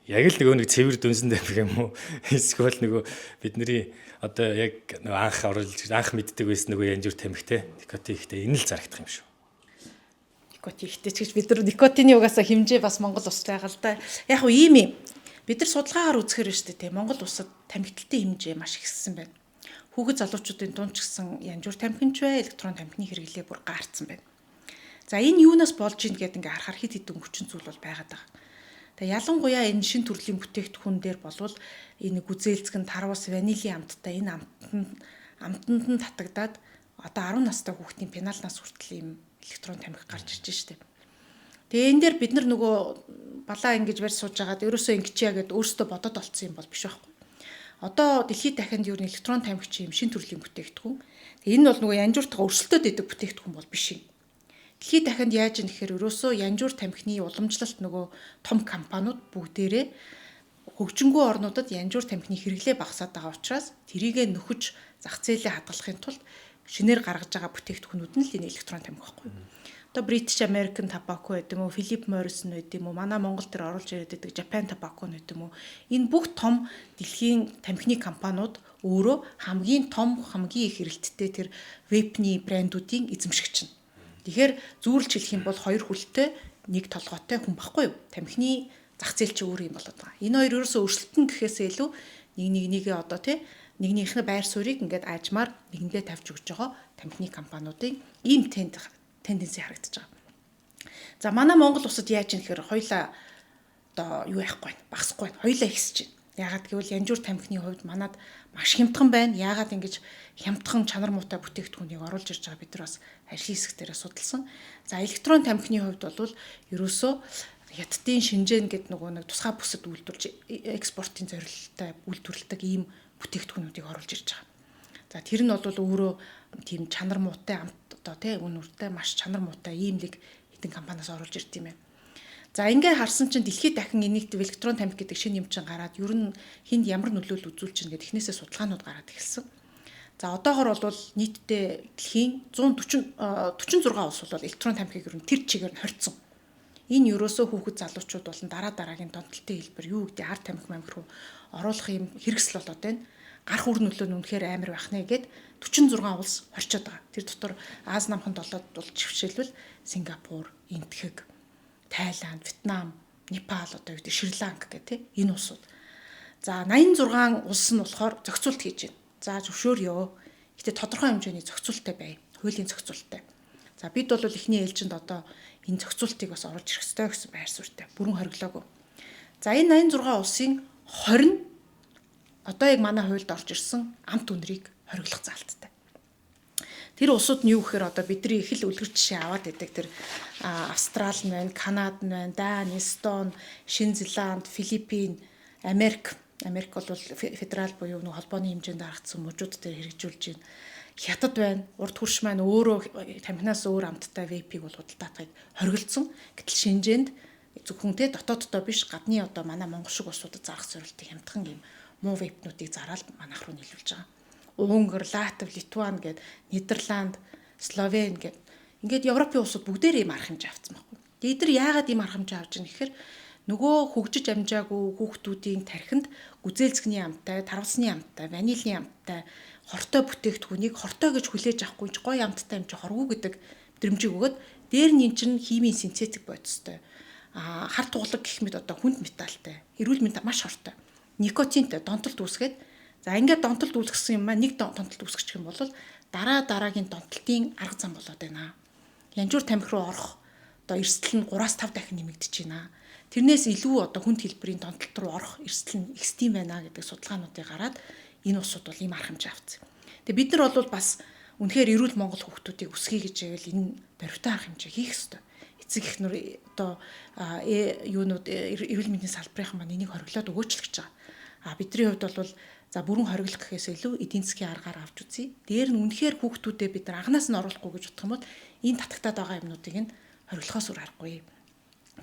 Яг л нөгөө нэг цэвэр дүнсэн тамхи юм уу эсвэл нөгөө бидний одоо яг нөгөө анх мэддэг байсан нөгөө янжир тамхи те никотин ихтэй энэ л зарагдах юм шүү. Никотин ихтэй ч гэж бид нар никотины угаасаа хэмжээ бас Монгол улсад байгаа л да. Яг уу ийм юм. Бид нар судалгаагаар үзэхээр шүү дээ те Монгол улсад тамхиталтын хэмжээ маш ихссэн байна. Хүүхэд залуучуудын дунд ч гэсэн янжуур тамхинч бай, электрон тамхины хэрэглээ бүр гаарцсан байна. За энэ юунаас болж ийн гэдэг ингээ харахаар хэд хэдэн хүчин зүйл бол байгаад байгаа. Тэгээ ялангуяа энэ шин төрлийн бүтээгдэхүүн дээр болвол энэ гүзээлцгэн тарвас ванилийн амттай энэ амтанд нь татагдаад одоо 10 настай хүүхдийн пенал нас хүртэл ийм электрон тамхи гарч ирж штеп. Тэгээ энэ дээр бид нар нөгөө балаа ингэж барь сууж байгаад ерөөсөө ингэчээ гэд өөрсдөө бодоод олцсон юм бол биш байхгүй. Одоо дэлхийд дахинд юу электрон тамхи юм шин төрлийн бүтээгдэхүүн. Тэгээ энэ бол нөгөө янжууртайгаа өрсөлдөд идэг бүтээгдэхүүн бол биш юм. Дэлхийд дахинд яаж юм гэхээр ерөөсөө янжуур тамхины уламжлалт нөгөө том компаниуд бүгдээрээ хөгжингүү орнуудад янжуур тамхины хэрэглээ багасаад байгаа учраас тэрийгэ нөхөж зах зээлээ хадгалахын тулд шинээр гаргаж байгаа бүтээгдэхүүнүүд нь л энэ электрон тамхи байхгүй. Одоо British American Tobacco гэдэг юм уу, Philip Morris гэдэг юм уу, манай Монгол төр оруулж ирээд байдаг Japan Tobacco гэдэг юм уу. Энэ бүх том дэлхийн тамхины компаниуд өөрөө хамгийн том, хамгийн их эрэлттэй тэр вейпний брэндүүдийн эзэмшигч нь. Тэгэхээр зүүрлж хэлэх юм бол хоёр хүлтэй нэг толгойтой хүн баггүй юу? Тамхины зах зээл чи өөр юм болоод байгаа. Энэ хоёр ерөөсөө өрсөлдөн гэхээсээ илүү нэгээ одоо тий нэгнийхээ байр суурийг ингээд аажмаар нэгэндээ тавьж өгч байгаа тамхины компаниудын ийм тенденси харагдаж байгаа. За манай Монгол улсад яаж юм гэхээр хоёлаа одоо юу яахгүй байна, багасахгүй байна. Хоёлаа ихсэж байна. Яагаад гэвэл янжуур тамхины хувьд манад маш хямдхан байна. Яагаад ингэж хямдхан чанар муутай бүтээгдэхүүнийг оруулж ирж байгаа бид нар бас ажлын хэсэг дээрээ судалсан. За электрон тамхины хувьд бол ерөөсөө хятадын Шинжэн гэдэг нэг тусгай бүсэд үйлдвэрлэж экспортын зорилттой үйлдвэрлэдэг ийм бүтээгдэхүүнүүдийг оруулж ирж байгаа. За тэр нь бол өөрөө тийм чанар муутай одоо тий үнэртэй маш чанар муутай ийм нэг хэдэн компаниас оруулж ирд юм байна. За ингээ харсан чинь дэлхийд дахин энийг электрон тамхи гэдэг шинэ юм чинь гараад ер нь хинд ямар нөлөөлөл үзүүлж байгаа гэдэг эхнээсээ судалгаанууд гараад эхэлсэн. За одоогор бол нийтдээ дэлхийн 146 улс бол электрон тамхиг ер нь тэр чигээр нь хоригдсон. Энэ ерөөсөө хүүхэд залуучууд болон дараагийн донтолтын хэлбэр юу гэдэг арт тамхи мамхи руу оруулах юм хэрэгсэл болоод байна. Гарах үр нөлөө нь үнэхээр амар байх нэ гэд 46 улс хорчод байгаа. Тэр дотор Аз намхан 7-д бол жишээлбэл Сингапур, Энтхэг, Тайланд, Вьетнам, Непал одоо гэдэг Шри-Ланка гэх тээ энэ улсууд. За 86 улс нь болохоор зохицуулт хийж байна. За зөвшөөрөө. Гэтэ тодорхой хэмжээний зохицуулттай бай. Хуулийн зохицуулттай. За бид бол эхний ээлжинд одоо энэ зохицуултыг бас оруулж ирэх ёстой гэсэн байр суурьтай. Бүрэн хориглоогүй. За энэ 86 улсын 20 нь одоо яг манай хуульд орж ирсэн амт үнэрийг хориглох заалттай. Тэр улсууд нь юу гэхээр одоо бидний их л үлгэр жишээ аваад байдаг тэр Австрал нь байна, Канада нь байна, Дани, Эстон, Шинэ Зеланд, Филиппин, Америк бол федерал буюу нэг холбооны хэмжээнд гаргацсан мужууд дээр хэрэгжүүлж байна. Хятад байна. Урд хурш маань өөрөө тамхинаас өөр амттай вейпийг бол худалдаатайг хориглосон. Гэтэл Шинжээнд зөвхөн тэ дотооддоо биш гадны одоо манай Монгол шиг улсуудад зарах зорилтыг хямдхан юм муу вейпнуудыг зараад манайх руу нийлүүлж байгаа. Унгар, Латв, Литван гээд Нидерланд, Словен гээд ингээд Европын улсууд бүгдээр ийм арга хэмжээ авсан байхгүй. Тэгээд эдгээр яагаад ийм арга хэмжээ авч байгаа гэхээр нөгөө хөгжиж амжаагүй хүүхдүүдийн тархинд гүзээлцгний амттай, тарвасны амттай, ванилийн амттай, хортой бүтээгдэхүүнийг хортой гэж хүлээж авахгүй ч гоё амттай юм чи хорвоо гэдэг мэдрэмжийг өгөөд дээр нь эн чинь химийн синтетик бодистой. Хар тугалаг гэх мэт одоо хүнд металлтай, эрүүл мэнд маш хортой. Никотинтай донтолт үүсгээд за ингээд донтолт үүсгэсэн юм маань нэг донтолт үүсгэж юм бол дараагийн донтолтын арга зам болоод байна. Янжуур тамхи руу орох одоо эрсдэл нь 3-5 дахин нэмэгдэж байна. тэрнээс илүү одоо хүнд хэлбэрийн донтолт руу орох эрсдэл нь экстрим байна гэдэг судалгаануудыг гараад энэ улсууд бол ийм арга хэмжээ авсан. Тэгээ бид нар бол бас үнэхээр эрүүл Монгол хүүхдүүдийг өсгөе гэж байвал энэ баримтаа арга хэмжээ хийх ёстой. Эцэг эхнэр одоо юунууд эрүүл мэндийн салбарын маань энийг хориглоод өгөөч л гэж байгаа. Бидний хувьд бол за бүрэн хориглох гэхээс илүү эдийн засгийн аргаар авч үзье. Дээр нь үнэхээр хүүхдүүдэд бид нар анханаас нь оруулахгүй гэж бодох юм бол энэ татагтаад байгаа юмнуудыг нь хориглохоос өөр аргагүй.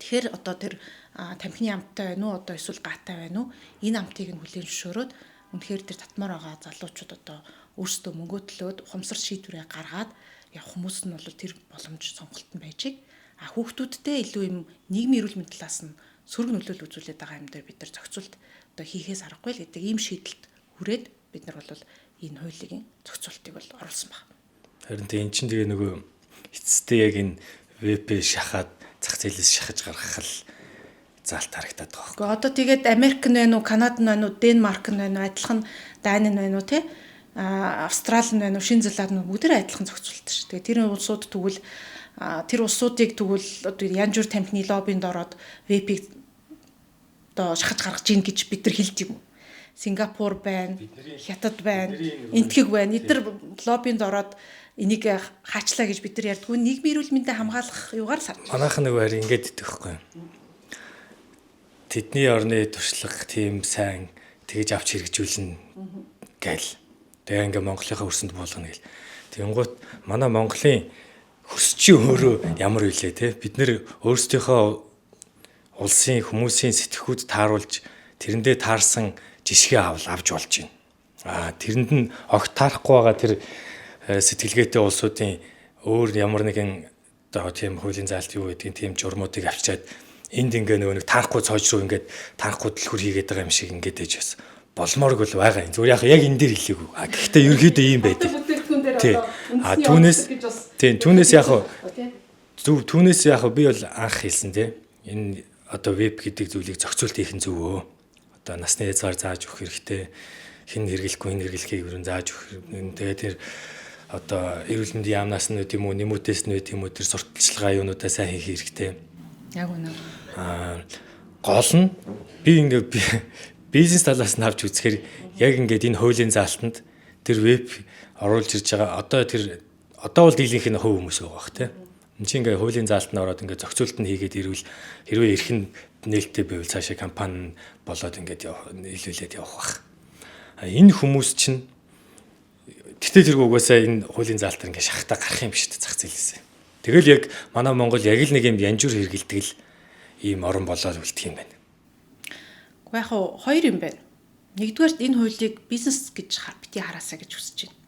Тэгэхээр одоо тэр тамхины амттай байна уу одоо эсвэл гаатай байна уу энэ амтыг нь хүлээн зөвшөөрөөд үнэхээр тэр татмаар байгаа залуучууд одоо өөрсдөө мөнгө төлөөд ухамсар шийдвэрээ гаргаад явах хүмүүс нь бол тэр боломж сонголтод байж иг. Хүүхдүүдтэй илүү юм нийгмийн эрүүл мэндийн талаас нь сөрөг нөлөөлөл үзүүлээд байгаа юм дээр бид нар зохицуулт одоо хийхээс аргагүй л гэдэг ийм шийдэлд хүрээд бид нар бол энэ хуулийн зохицуултыг бол оруулсан байна. Харин энэ чинь тэгээ нөгөө эцэстээ яг энэ ВП шахаад зах зээлээс шахаж гаргах л заалт харагдаад байгаа. Гэхдээ одоо тэгээд Америк нь байна уу, Канада нь байна уу, Денмарк нь байна уу, адилхан Дани нь байна уу те Австрали нь байна уу, Шинэ Зеланд нь бүгдээ адилхан зохицуулт шүү. Тэгээд тэр улсууд тэгвэл тэр улсуудыг тэгвэл одоо янз бүр тамхины лоббинд ороод ВП-г одоо шахаж гаргаж ийн гэж бид нар хэлдэг юм. Сингапур байна, Хятад байна, энтхэг байна. Эдгээр лоббинд ороод энийг хаачлаа гэж бид нар ярьдгүй. Нийгмийн эрүүл мэндийг хамгаалах юугаар л харж байна. Манайхан нөгөө харин ингэж идэх байхгүй. Тэдний орны туршлага тийм сайн тэгж авч хэрэгжүүлнэ гээл. Тэгээ ингээ Монголынхаа өрсөнд болгоно гэл. Тэнгуут манай Монголын хөсчийн өөрөө ямар вүлээ те бид нэр өөрсдийнхөө улсын хүмүүсийн сэтгхүүд тааруулж тэрэндээ таарсан жишгээ авч болж байна. Тэрэнд нь огт таарахгүй байгаа тэр сэтгэлгээтэй улсуудын өөр ямар нэгэн одоо тийм хуулийн заалт юу гэдгийг тийм журмуудыг авчиад энд ингээ нөгөө нэг таарахгүй цоож руу ингээд таарахгүй дэлгүр хийгээд байгаа юм шиг ингээд ээж бас болмоорг бол байгаа юм. Зүгээр яг энэ дээр хэлээгүй. Гэхдээ ерөөдөө ийм байдаг. Түүнээс яг би бол анх хэлсэн те. Энэ одоо веб гэдэг зүйлийг зохицуулт хийх нь зөв. Одоо насны хязгаар зааж өгөх хэрэгтэй. Хэн хэрэглэхгүй хэн хэрэглэхийг юу зааж өгөх. Тэгээд тэр одоо эрүүл мэндийн яамнаас нь тийм үү, нэмүүдээс нь тийм үү тэр сурталчилгаа юунуудаа сайн хийх хэрэгтэй. Яг үнэ. Гол нь би ингээд бизнес талаас нь авч үзэхээр яг ингээд энэ хуулийн заалтанд тэр веб оруулж ирж байгаа одоо бол дийлийнх нь хувь хүмүүс байгаа бах тийм. Энд чинь ингээ хуулийн заалт нь ороод ингээ зохицуулт нь хийгээд ирвэл хэрвээ эрхэн нээлттэй байвал цаашаа компани болоод ингээд нийлүүлээд явах бах. Энэ хүмүүс чинь тэгтээ тэрг угаасаа энэ хуулийн заалтаар ингээ шахтаа гарах юм биш үү зах зээлээсээ. Тэгэл яг манай Монгол яг л нэг юм янжуур хэрэгэлдэг л ийм орон болоод үлдэх юм байна. Гэхдээ яг хоёр юм байна. Нэгдүгээр энэ хуулийг бизнес гэж бити хараасаа гэж хүсэж байна.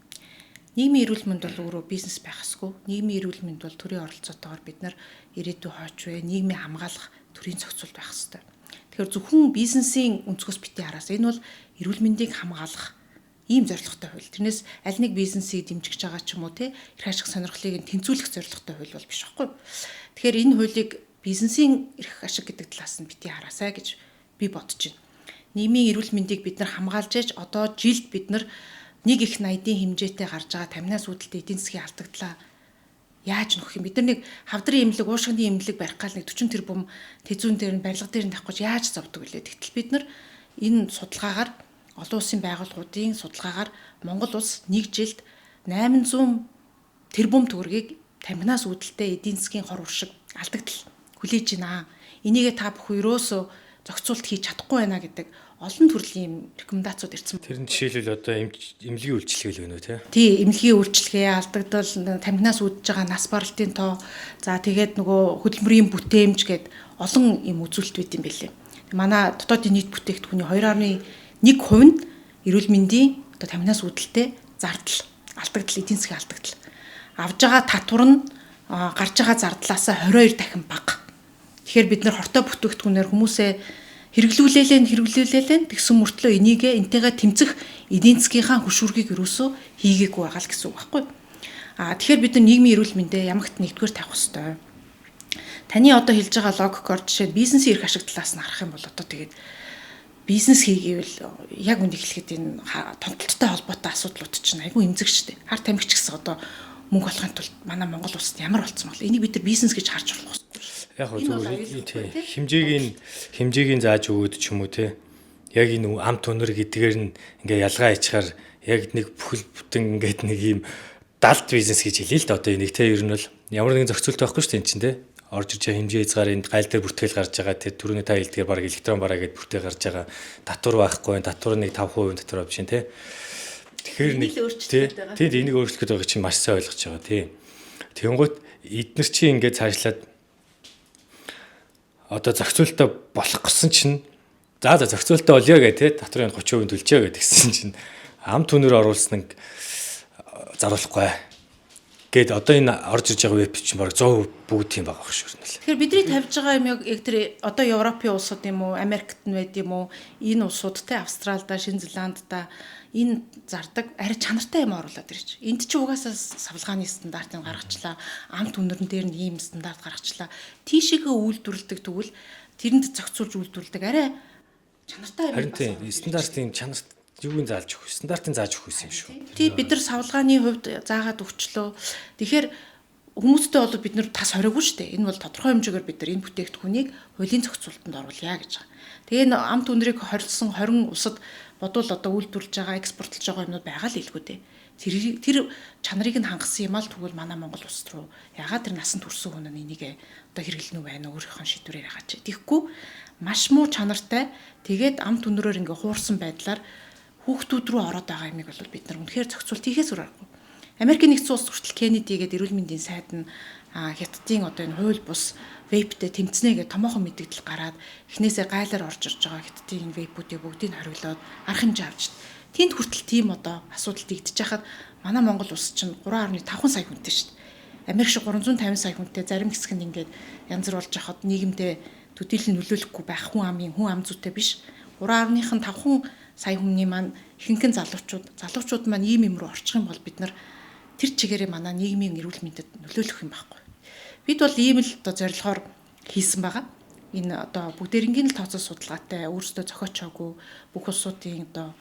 Нийгмийн эрүүл мэнд бол өөрөө бизнес байх ёсгүй. Нийгмийн эрүүл мэнд бол төрийн оролцоотойгоор бид нар ирээдүйн хойч вэ, нийгмийн хамгаалах төрийн зохицуулт байх ёстой. Тэгэхээр зөвхөн бизнесийн өнцгөөс бити хараасаа энэ бол эрүүл мэндийг хамгаалах ийм зорилготой хууль. Тэрнээс аль нэг бизнесийг дэмжиж байгаа ч юм уу те эрх ашиг сонирхлыг тэнцвүүлэх зорилготой хууль бол биш байхгүй. Тэгэхээр энэ хуулийг бизнесийн эрх ашиг гэдэг талаас нь бити хараасаа гэж би бодож байна. Нийгмийн эрүүл мэндийг бид нар хамгаалж яж одоо жилд бид нар 1 их 80-ийн хэмжээтэй гарч байгаа таминаас үүдэлтэй эдийн засгийн алдагдлаа яаж нөхөх юм? Бид нар нэг хавдрын эмнэлэг, уушгины эмнэлэг барих гал нэг 40 тэрбум тэзүүн дээр нь барилга дээр нь тавих гэж яаж зовдөг вэ? Тэгтэл бид нар энэ судалгаагаар олон улсын байгууллагуудын судалгаагаар Монгол улс нэг жилд 800 тэрбум төгрөгийг таминаас үүдэлтэй эдийн засгийн хор уршиг алдагдал хүлээж байна. Энийгээ та бүхэн ерөөсөө зохицуулт хийж чадахгүй байна гэдэг олон төрлийн рекомендацууд ирсэн. Тэр нь жишээлбэл одоо эмнэлгийн үйлчилгээ л байна уу те? Тий, эмнэлгийн үйлчилгээ, алдагдал, тамхинаас үүдэж байгаа нас баралтын тоо, за тэгээд нөгөө хөдөлмөрийн бүтээмж гээд олон юм үзүүлэлт байд юм билээ. Манай дотоодын нийт бүтээгдэхүүний 2.1% нь эрүүл мэндийн одоо тамхинаас үүдэлтэй зардал, алдагдал, эдийн засгийн алдагдал. Авж байгаа татвар нь гарч байгаа зардлаасаа 22 дахин бага. Тэгэхээр бид нар хортой бүтээгдэхүүнээр хүмүүсээ хэрэглүүлээлэн тэгсэн мөртлөө энийгээ энтэйгээ тэмцэх эдийн засгийнхаа хөшүүргийг юусоо хийгээгүй байгаа л гэсэн үг байхгүй. Тэгэхээр бид нар нийгмийн эрүүл мэндэ ямагт нэгдүгээр тавих хэрэгтэй. Таны одоо хэлж байгаа логикоор жишээ бизнесийн эрх ашиг талаас нь харах юм бол одоо тэгээд бизнес хийгээвэл яг үнд эхлэхэд энэ томтолттой холбоотой асуудлууд чинь айгүй эмзэгчтэй. Хар тамхич гэсэн одоо мөнгө олохын тулд манай Монгол улсад ямар болцсон бол энийг бид нар бизнес гэж харж болох Яг зүгээр хэмжээг зааж өгөөд ч юм уу те. Яг энэ ам түнэр гэдгээр нь ингээ ялгаа ичхаар яг нэг бүхэл бүтэн ингээд нэг юм далд бизнес гэж хэлээ л да одоо энийг те ер нь бол ямар нэгэн зохицуулт байхгүй шүү дээ энэ чинь те. Орж ирж байгаа хэмжээ хязгаар энэ гайл дээр бүртгэл гарч байгаа тэр түрүүний та хэлдгээр баг электрон бараа гэдээ бүртгэл гарч байгаа татвар байхгүй татвар нэг 5% татвар авч шин те. Тэгэхээр нэг тийм энийг өөрчлөх гэдэг чинь маш сайн ойлгож байгаа тий. Тэнгуут эднэр чинь ингээд цаашлаад одоо зохицуултаа болох гэсэн чинь за зохицуултаа олё гэх тий татврын 30% төлжээ гэдгсэн чинь ам түнээр оруулсан нэг заруулахгүй гээд одоо энэ орж ирж байгаа веб чинь баг 100% бүгд тийм байгаа хөшөөр нь л. Тэгэхээр бидний тавьж байгаа юм яг тэр одоо Европын улсууд юм уу, Америкт нь байд юм уу, энэ улсууд те Австралда, Шинэ Зеландда энэ зардаг арай чанартай юм оруулаад ирж. Энд чи угаасаа савлгааны стандартыг гаргачлаа, ам түнэрэн дээр нь ийм стандарт гаргачлаа. Тийшээгээ үйлдвэрлэдэг тэгвэл тэрэнд зохицуулж үйлдвэрлэдэг арай чанартай юм. Харин тийм стандартын чанарт юуг зааж өгөх, стандартын зааж өгөх юм шүү. Тий бид нар савлгааны хувьд заагаад өгчлөө. Тэгэхээр хүмүүстэй бол бид нар тас хориогүй шүү дээ. Энэ бол тодорхой хэмжээгээр бид нар энэ бүтээгдэхүүнийг хуулийн зохицуулалтанд оруулъя гэж байгаа. Тэгээ энэ ам түнрийг хорилсон 20 улсад бодвол одоо үйлдвэрлэж байгаа, экспортлж байгаа юмнууд байгаа л илгүй дээ. Тэр чанарыг нь хангасан юм аа л тэгвэл манай Монгол улс руу ягаад тэр насанд хүрсэн хүн нь энийг одоо хэрэглэнэ үү байна өөрийнхөө шийдвэрээр ягаад ч. Тэгэхгүй маш муу чанартай тэгээд ам түнрээр ингээ хуурсан байдлаар хүүхдүүд рүү ороод байгаа юмыг бол бид нар үнэхээр зохицуулт хийхээс өөр аргагүй. Америкийн нэгдсэн улс хүртэл Кеннеди гэдэг эрүүл мэндийн сайд нь хятадын одоо энэ хууль бус вейптэй тэмцэнэ гэж томоохон мэдээлэл гараад эхнээсээ гайлаар орж ирж байгаа хятадын энэ вейпүүдийг бүгдийг хориглоод арга хэмжээ авч тэнд хүртэл тийм одоо асуудал дэгдэж хахад манай Монгол улс чинь 3.5 сая хүнтэй шүү дээ. Америк шиг 350 сая хүнтэй зарим хэсэг нь ингээд янз бүр болж хахад нийгэмдээ төдийлөн нөлөөлөхгүй байх хүн ам зүйтэй биш 3.5 сая хүний маань ихэнхэн залуучууд маань ийм рүү орчих юм бол бид нар тэр чигээрээ манай нийгмийн эрүүл мэндэд нөлөөлөх юм байхгүй. Бид бол ийм л одоо зорилгоор хийсэн байгаа. Энэ одоо бүгдээрингийн л тооцоо судалгаатай өөрсдөө зохиочоогүй бүх улсуудын одоо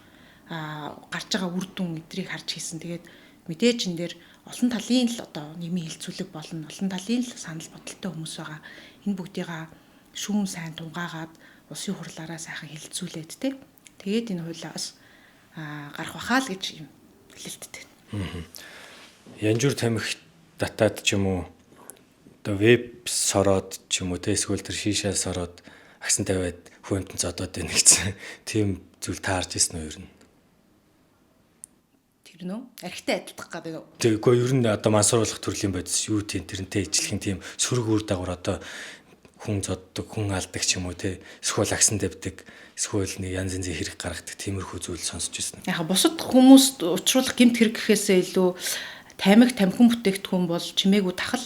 гарч байгаа үр дүн эдрийг харж хийсэн. Тэгээд мэдээж энэ дээр олон талын л одоо нийгмийн хилцүүлэг болно. Олон талын л санал бодолтой хүмүүс байгаа. Энэ бүгдийг шүүн сайн тунгаагаад улсын хурлаараа сайхан хилцүүлээд тэгээд энэ хуулиас гарах бахаа л гэж юм хэлэлттэй. Янжуур тамхи татаад ч юм уу одоо веб сороод ч юм уу эсвэл тэр шишаа сороод агсан тавиад хүнтэн зодоод байна гэсэн тийм зүйл таарч ирсэн нь ер нь. Тэр нөө архитай адилдах гэдэг үү? Тэгэхгүй ер нь одоо мансууруулах төрлийн бодис юу тийм тэрнтэй ижилхэн тийм сөрөг үр дагавар одоо хүн зоддог, хүн алдаг ч юм уу те эсвэл агсан давдаг, эсвэл нэг янз янзын хэрэг гаргадаг тиймэрхүү зүйл сонсч ирсэн. Яг бусад хүмүүст учруулах гэмт хэрэг гэхээсээ илүү тамхин бүтээгдэхүүн бол чимээгүй тахал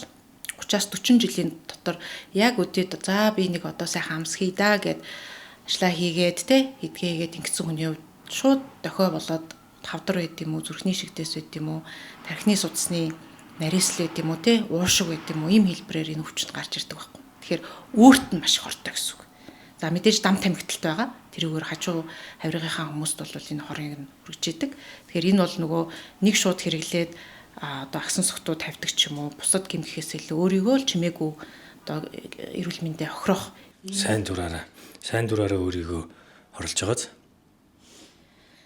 30-аас 40 жилийн дотор яг үдээд за би нэг одоо сайхан амс хий да гэд ажиллаа хийгээд те эдгээгээд ингэсэн хүний хувьд шууд дохио болоод тавдар байд юм уу зүрхний шигдээс байд юм уу тархины судасны нарийсл байд юм уу те уушиг байд юм уу ийм хэлбэрээр энэ өвчтөд гарч ирдэг байхгүй. Тэгэхээр өөрт нь маш хортой гэсэн үг. За мэдээж дам тамхиталтай байгаа. Тэрүүгээр хажуу хаврынхаа хүмүүст бол энэ хорыг нь хүргэж идэг. Тэгэхээр энэ бол нөгөө нэг шууд хэрэглээд одоо агсан согтуу тавьдаг ч юм уу бусад гэмхэхээс илүү өөрийгөө л чимээгүй одоо эрүүл мэндэ охирох сайн дураараа өөрийгөө оруулж байгааз.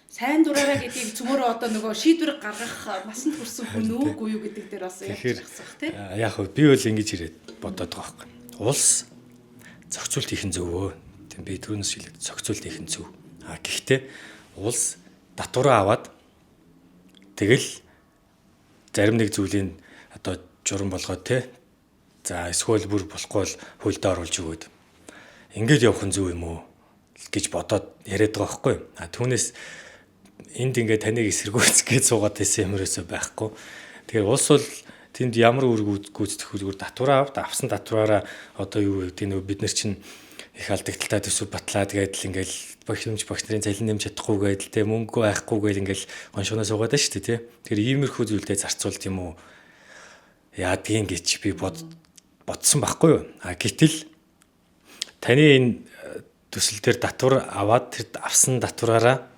Сайн дураараа гэдгийг цөмөрөө одоо нөгөө шийдвэр гаргах насанд хүрсэн хүн үгүй юу гэдэг дээр бас ярьж байгаа тийм. Яг хөө би бол ингэж ирээд бодоод байгаа байхгүй. Улс зохицуулт хийх нь зөвөө. Тийм би түрүүнээс хэлээд зохицуулт хийх нь зөв. Гэхдээ улс татвараа аваад тэгэл зарим нэг зүйлийг одоо журам болгоод те. За эсвэл бүр болохгүй бол хуульд оруулж өгөөд. Ингээд явах нь зөв юм уу гэж бодоод яриад байгаа байхгүй. Түүнээс энд ингээд таныг эсэргүүцэх гэж суугаад байсан юм ерөөсөй байхгүй. Тэгэхээр улс бол тэнд ямар үр гүйцэтгэх зүгээр татвараа авсан татвараараа одоо юу гэдэг нь бид нар чинь их алдагталтай төсөв батлаа тэгээд л ингээл багш нарын цалин нэмж чадахгүй гээд л те мөнгө байхгүй гээд ингээл гоншгоноо суугаад байна шүү дээ те. Тэгэхээр иймэрхүү зүйлдээ зарцуулт юм уу яадгийн гэж би бодсон байхгүй юу. Гэтэл таны энэ төсөл дээр татвар аваад тэр авсан татвараараа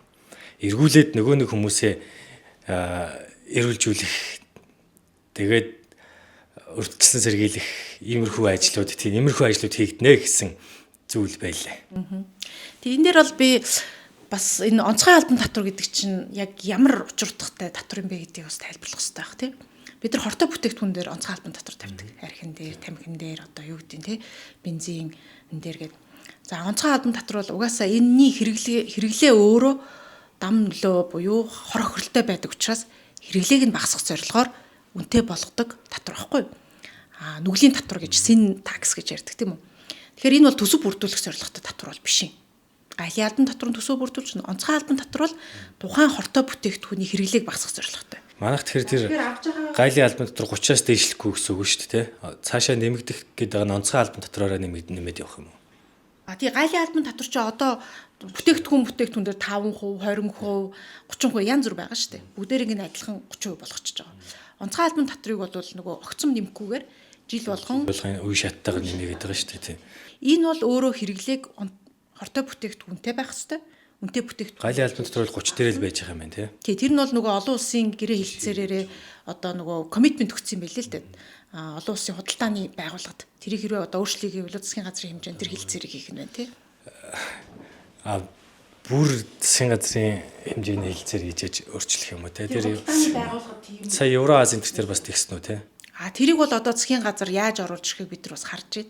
эргүүлээд нөгөө нэг хүмүүсээ эрүүлжүүлэх тэгээд урьдчилан сэргийлэх иймэрхүү ажлууд хийгднэ гэсэн зүйл байлаа. Тэгээ энэ дээр бол би бас энэ онцгой албан татвар гэдэг чинь яг ямар учир утгатай татвар юм бэ гэдгийг бас тайлбарлах хэрэгтэй байх тийм. Бид нар хортой бүтээгдэхүүн дээр онцгой албан татвар тавьдаг. Архин дээр, тамхин дээр одоо юу гэдэг нь тийм бензин энэ дээр гээд. За онцгой албан татвар бол угаасаа энэний хэрэглээ өөрөө дам нөлөө буюу хор охиролтой байдаг учраас хэрэглээг нь багасгах зорилгоор үнэтэй болгодог татвар байхгүй юу? Нүглийн татвар гэж sin tax гэж ярьдаг тийм үү? Тэгэхээр энэ бол төсөв бүрдүүлэх зорилготой татвар бол биш юм. Галын албан татварын төсөв бүрдүүлж, онцгой албан татвар бол тухайн хортой бүтээгдэхүүний хэрэглээг багасгах зорилготой. Манайх тэгэхээр тэр галын албан татвар 30-аас дээшлэхгүй гэсэн үг шүү дээ, тий? Цаашаа нэмэгдэх гэдэг нь онцгой албан татвараараа нэмээд явах юм уу? Тий галын албан татвар чи одоо бүтээгдэхүүн дээр 5%, 20%, 30% янз бүр байгаа шүү дээ. Бүгдээрийг нь адилхан 30% болгочихж байгаа. Онцгой албан татварыг бол нөгөө огцом нэмэхгүйгээр жил болгон үе шаттайгаар нэмээд байгаа шүү дээ, тий. Энэ бол өөрөө хэрэглээг хортой бүтээгдэхүүнтэй байх хэвээр. Үнэтэй бүтээгдэхүүн. Галын албан татвар бол 30 дээр л байж байгаа юм байна, тий. Тий тэр нь бол нөгөө олон улсын гэрээ хэлцээрээрээ одоо нөгөө коммитмент өгсөн юм билээ л дээ. Олон улсын худалдааны байгууллагад тэрийг хэрвээ одоо өөрчлөлийг хийвэл засгийн газрын хэмжээнд тэр хэлцээрийг хийх нь байна, тий. Бүр засгийн газрын хэмжээний хэлцээр хийж өөрчлөх юм уу, тий. Тэр байгууллагад тийм. Сая Евроазийн төр бас тэгсэн үү, тий. Тэрийг бол одоо засгийн газар яаж оруулж ирэхийг бид нар бас харж байна.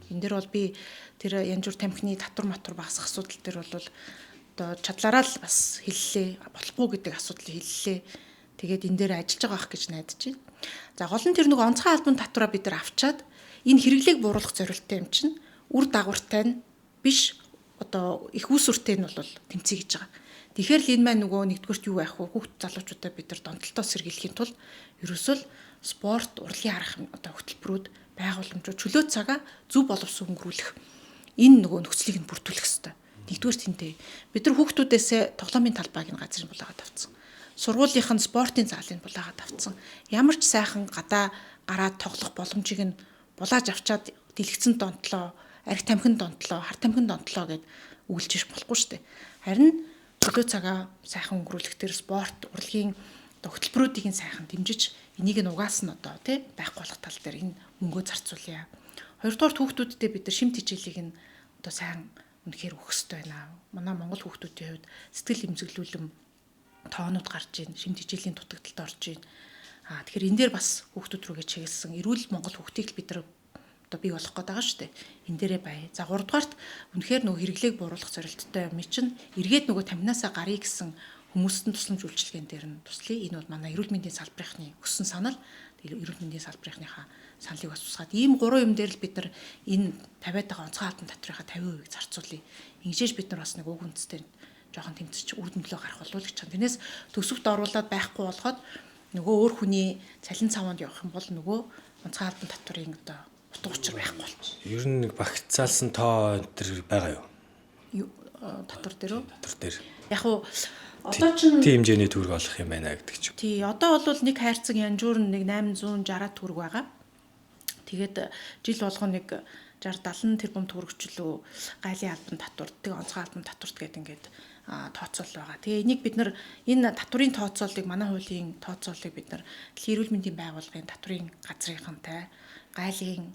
Энэ дээр бол би тэр янз бүр тамхины татвар багасгах асуудал дээр бол одоо чадлаараа л бас хэллээ. Болохгүй гэдэг асуудлыг хэллээ. Тэгээд энэ дээр ажиллаж байгаа ах гэж найдаж байна. За гол нь тэр нэг онцгой албан татвараа бид нар авчаад энэ хэрэглээг бууруулах зорилттой юм чинь үр дагавартай нь биш одоо их үүсвэртэй нь бол тэмцээг гэж байгаа. Тэгэхээр л энэ маань нөгөө нэгдүгээрт юу байх вэ? Хүүхд залуучуудаа бид нар донтолтоо сэргийлэхийн тулд ерөөсөө спорт, урлагийн арга одоо хөтөлбөрүүд, байгууламжууд чөлөө цагаа зөв боловсон өнгөрүүлэх энэ нөгөө нөхцөлийг нь бүрдүүлэх хэрэгтэй. Нэгдүгээр тэнтэй бид нар хүүхдүүдээсээ тоглоомын талбайг нь газрын булаагаад авцсан. Сургуулийнх нь спортын заалыг булаагаад авцсан. Ямар ч сайхан гадаа гараад тоглох боломжийг нь булааж авчаад дэлгэцэн донтлоо, арх тамхин донтлоо, хар тамхин донтлоо гэд өгүүлж иш болохгүй шүү дээ. Харин чөлөө цагаа сайхан өнгөрүүлэх төр спорт, урлагийн хөтөлбөрүүдийг нь сайхан дэмжиж энийг нь угаас нь одоо тий байхгүй болох тал дээр энэ мөнгөө зарцуулъя. Хоёрдугаар хүүхдүүдтэй бид нар шимт хичээлийг нь одоо сайн үнэхээр өгөх хэрэгтэй байна. Манай Монгол хүүхдүүдийн хувьд сэтгэл эмзэглүүлэм тоонууд гарч ийн, шимт хичээлийн дутагдалд орж ийн. Тэгэхээр энэ дээр бас хүүхдүүд рүүгээ чиглэсэн эрүүл Монгол хүүхдийг л бид нар одоо бий болох гээд байгаа шүү дээ. Энэ дээрээ бай. За 3 дугаарт үнэхээр нөгөө хэрэглээг бууруулах зорилттой юм чинь эргээд нөгөө тамхинасаа гарыг гэсэн хүмүүстэн тусламж үйлчилгээнд дээр нь туслая. Энэ бол манай эрүүл мэндийн салбарынхны өссөн санал. Тэгээд эрүүл мэндийн салбарынхныхаа саналыг бас тусгаад ийм 3 юм дээр л бид нар энэ 50-аад байгаа онцгой албан татврынхаа 50%-ийг зарцуулъя. Ингэжээж бид нар бас нэг уг үндэстэй жоохон тэмцэж үр дүнлөө гарах болов уу гэж байна. Тэрнээс төсөвт оруулаад байхгүй болоход нөгөө өөр хүний цалин цаванд явах юм бол нөгөө онцгой албан татврын одоо утга учир байхгүй болчих. Ер нь нэг багцаалсан тоо энэ байгаа юу? Татвар дээр үү? Татвар дээр. Яг уу одоо ч тийм хэмжээний төгрөг олох юм байна гэдэг ч. Тий, одоо бол нэг хайрцаг янжуур нэг 860 төгрөг байгаа. Тэгээд жил болгоо нэг 60-70 тэрбум төгрөгчлөө гайлын албан татвар, тэг онцгой албан татварт гэдэг ингээд тооцоол байгаа. Тэгээ энийг бид нар энэ татврын тооцоолыг манай хуулийн тооцоолыг бид нар Дэлхийн эрүүл мэндийн байгууллагын татврын газрынхантай гайлын